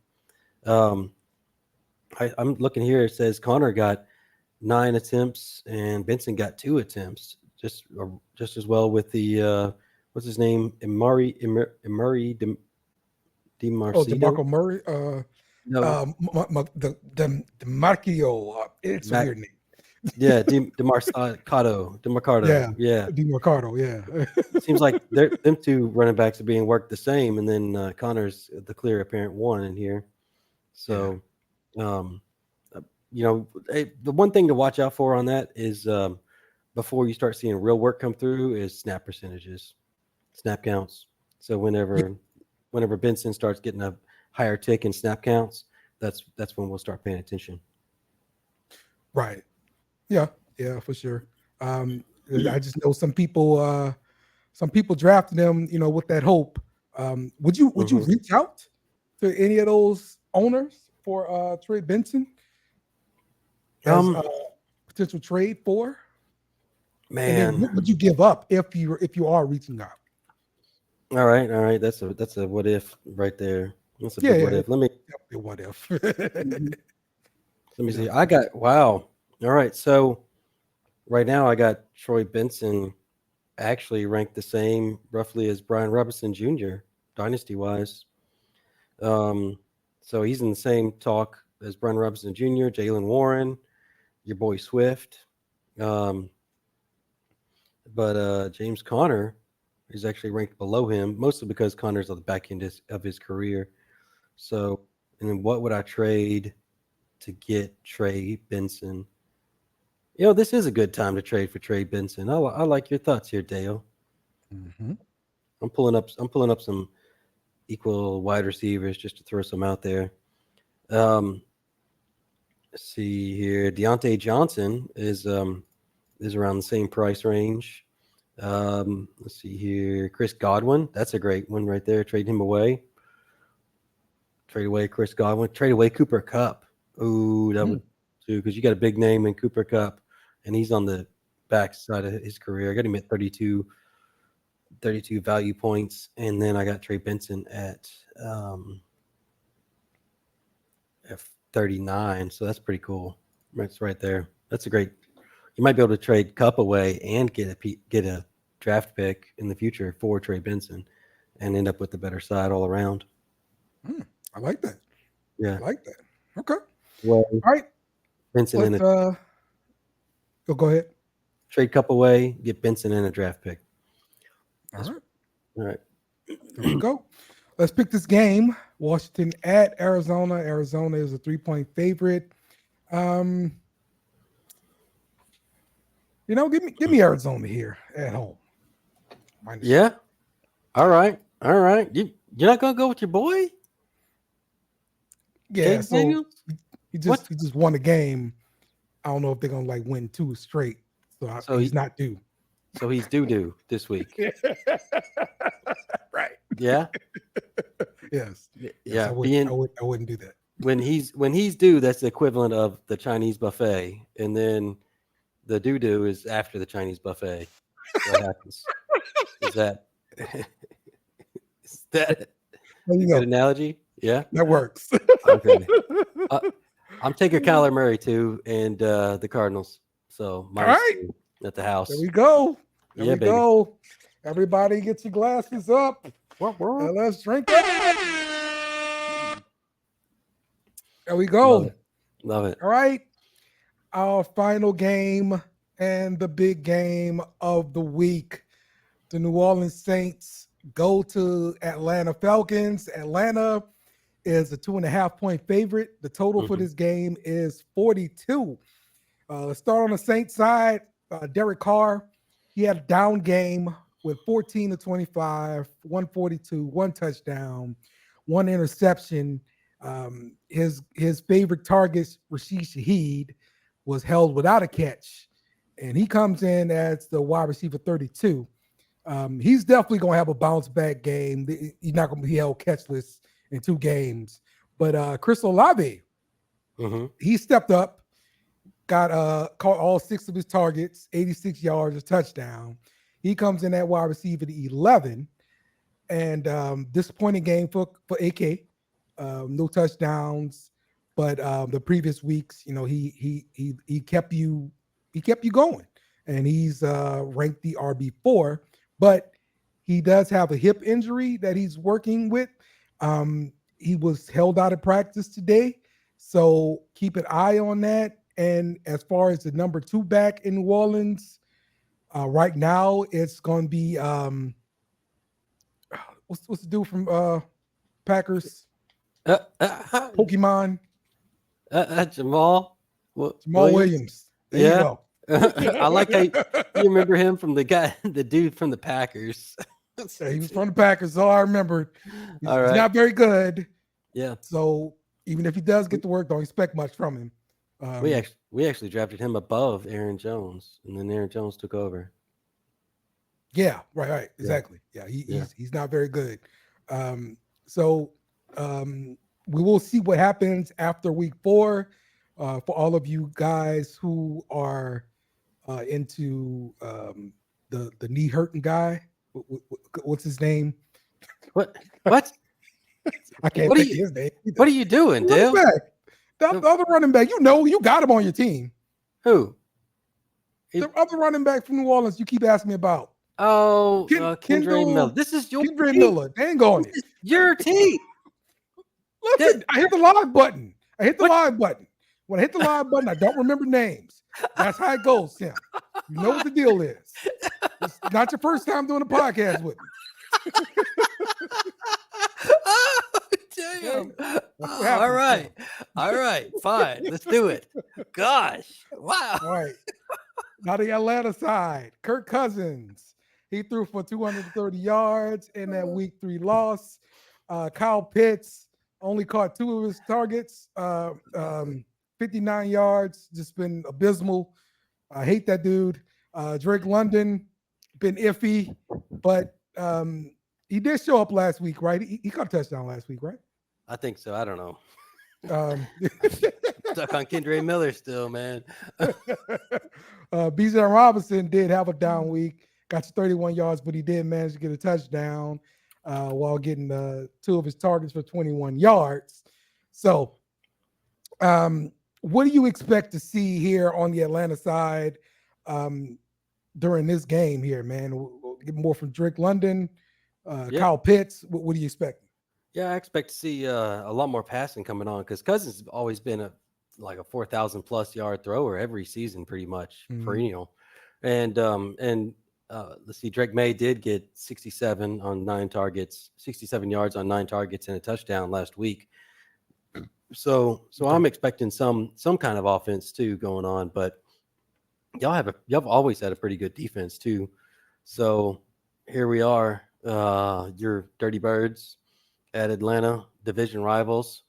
I'm looking here. It says Connor got 9 attempts and Benson got 2 attempts, just as well with the what's his name, Emari DiMarcido. Oh, DeMarco Murray. No, the Marchio. It's a weird name. Yeah, DeMarcado. Yeah, Yeah. DeMarcado. Yeah, Seems like them two running backs are being worked the same, and then Connor's the clear apparent one in here. So, um, the one thing to watch out for on that is before you start seeing real work come through is snap percentages, snap counts. So whenever Benson starts getting a higher tick in snap counts, that's when we'll start paying attention. right. Yeah, for sure. I just know some people drafted them, with that hope. Would you reach out to any of those owners for Trey Benson as a potential trade for? And then Man, what would you give up if you are reaching out? all right. That's a what if right there. That's a Yeah, big what if. Let me What if? see. I got wow. All right, so right now I got Troy Benson actually ranked the same roughly as Brian Robinson Jr. Dynasty wise. So he's in the same talk as Brian Robinson Jr., Jalen Warren, your boy Swift. But James Conner is actually ranked below him, mostly because Conner's on the back end of his career. So, and then what would I trade to get Trey Benson? This is a good time to trade for Trey Benson. I like your thoughts here, Dale. Mm-hmm. I'm pulling up some equal wide receivers just to throw some out there. Let's see here. Deontay Johnson is around the same price range. Let's see here. Chris Godwin, that's a great one right there. Trade him away. Trade away Chris Godwin. Trade away Cooper Kupp. Ooh, that would too, because you got a big name in Cooper Kupp, and he's on the back side of his career. I got him at 32 value points, and then I got Trey Benson at 39. So that's pretty cool. That's right there. That's a great. You might be able to trade Kupp away and get a draft pick in the future for Trey Benson, and end up with the better side all around. I like that. Yeah, I like that. Okay. well, All right. Benson Let's, go ahead. Trade Kupp away, get Benson in a draft pick. All right. There we go. Let's pick this game. Washington at Arizona. Arizona is a 3-point favorite. Give me Arizona here at home. Yeah. All right. You're not gonna go with your boy? Yeah. Jake So Daniels? he just won a game. I don't know if they're gonna win 2 straight. So he's not due. So he's due this week. Right. Yeah. Yes. Yeah. I wouldn't do that. When he's due, that's the equivalent of the Chinese buffet, and then the doo is after the Chinese buffet. What happens? Is that a good analogy? Yeah, that works. Okay. I'm taking Kyler Murray too, and the Cardinals. So -2 at the house. There we go. There we go. Everybody get your glasses up. And let's drink it. There we go. Love it. All right. Our final game and the big game of the week. The New Orleans Saints go to Atlanta Falcons. Atlanta is a 2.5-point favorite. The total for this game is 42. Let's start on the Saints side. Derek Carr, he had a down game with 14 to 25, 142, 1 touchdown, 1 interception. His favorite target, Rashid Shaheed, was held without a catch, and he comes in as the wide receiver 32. He's definitely going to have a bounce back game. He's not going to be held catchless in 2 games. But Chris Olave, he stepped up, caught all 6 of his targets, 86 yards, a touchdown. He comes in at wide receiver to 11, and disappointing game for AK. No touchdowns, but the previous weeks, he kept you going, and he's ranked the RB4. But he does have a hip injury that he's working with. He was held out of practice today, so keep an eye on that. And as far as the number 2 back in New Orleans, right now it's going to be what's the dude from Packers? Pokemon. Jamal. Jamal Williams. There you go. I like how you remember him from the dude from the Packers. Yeah, he was from the Packers, so I remember. He's not very good. Yeah. So even if he does get to work, don't expect much from him. We actually drafted him above Aaron Jones, and then Aaron Jones took over. Yeah, right, exactly. Yeah, he's not very good. So we will see what happens after week 4. For all of you guys who are into the knee hurting guy, what's his name? What? I can't think of his name. What are you doing, Dale? The other running back, you got him on your team. Who? The other running back from New Orleans you keep asking me about. Oh, Kendra Miller. This is your Kendra Miller. Dang on it. Your team. Listen, I hit the live button. When I hit the live button, I don't remember names. That's how it goes, Tim. You know what the deal is. It's not your first time doing a podcast with me. Oh, damn. All right. Fine. Let's do it. Gosh. Wow. All right. Now the Atlanta side. Kirk Cousins. He threw for 230 yards in that week 3 loss. Kyle Pitts only caught 2 of his targets. 59 yards, just been abysmal. I hate that dude. Drake London, been iffy, but he did show up last week, right? He caught a touchdown last week, right? I think so. I don't know. Stuck on Kendra Miller still, man. Bijan Robinson did have a down week, got to 31 yards, but he did manage to get a touchdown while getting 2 of his targets for 21 yards. So, what do you expect to see here on the Atlanta side during this game here, man? We'll get more from Drake London, Kyle Pitts. What do you expect? Yeah, I expect to see a lot more passing coming on because Cousins has always been a 4,000+ yard thrower every season, pretty much perennial. And let's see, Drake May did get 67 on 9 targets, 67 yards on 9 targets and a touchdown last week. So I'm expecting some kind of offense too going on, but y'all have always had a pretty good defense too. So here we are, your Dirty Birds at Atlanta, division rivals.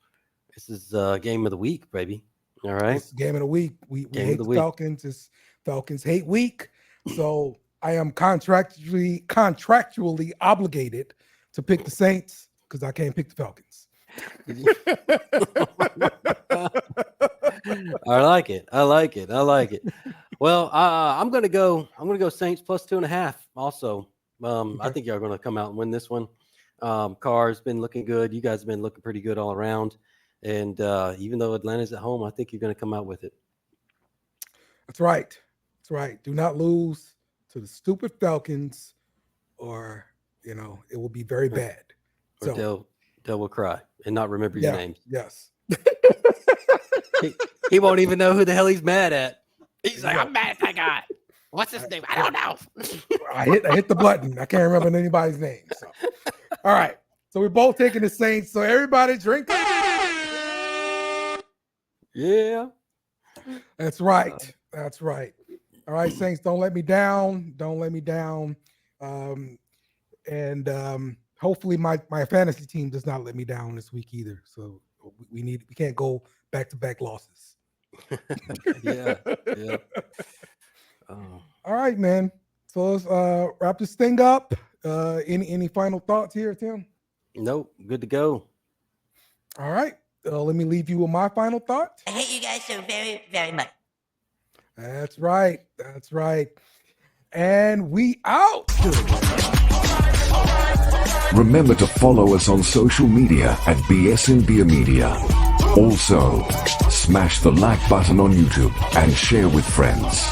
This is game of the week, baby. All right, it's game of the week. We hate the Falcons. It's Falcons hate week. So I am contractually obligated to pick the Saints because I can't pick the Falcons. I like it. Well, I'm gonna go Saints plus 2.5. Also, I think y'all are gonna come out and win this one. Carr's been looking good. You guys have been looking pretty good all around. And even though Atlanta's at home, I think you're gonna come out with it. That's right. Do not lose to the stupid Falcons, or it will be very bad. Or Dell will cry and not remember your names. Yes. He won't even know who the hell he's mad at. He's like, I'm mad at that guy. What's his name? I don't know. I hit the button. I can't remember anybody's name. So. All right. So we're both taking the Saints. So everybody drink. Yeah. That's right. All right, Saints, don't let me down. Hopefully my fantasy team does not let me down this week either. So we can't go back-to-back losses. Yeah. All right, man. So let's wrap this thing up. Any final thoughts here, Tim? Nope. Good to go. All right. Let me leave you with my final thought. I hate you guys so very, very much. That's right. And we out. Remember to follow us on social media at BSnBEER Media. Also, smash the like button on YouTube and share with friends.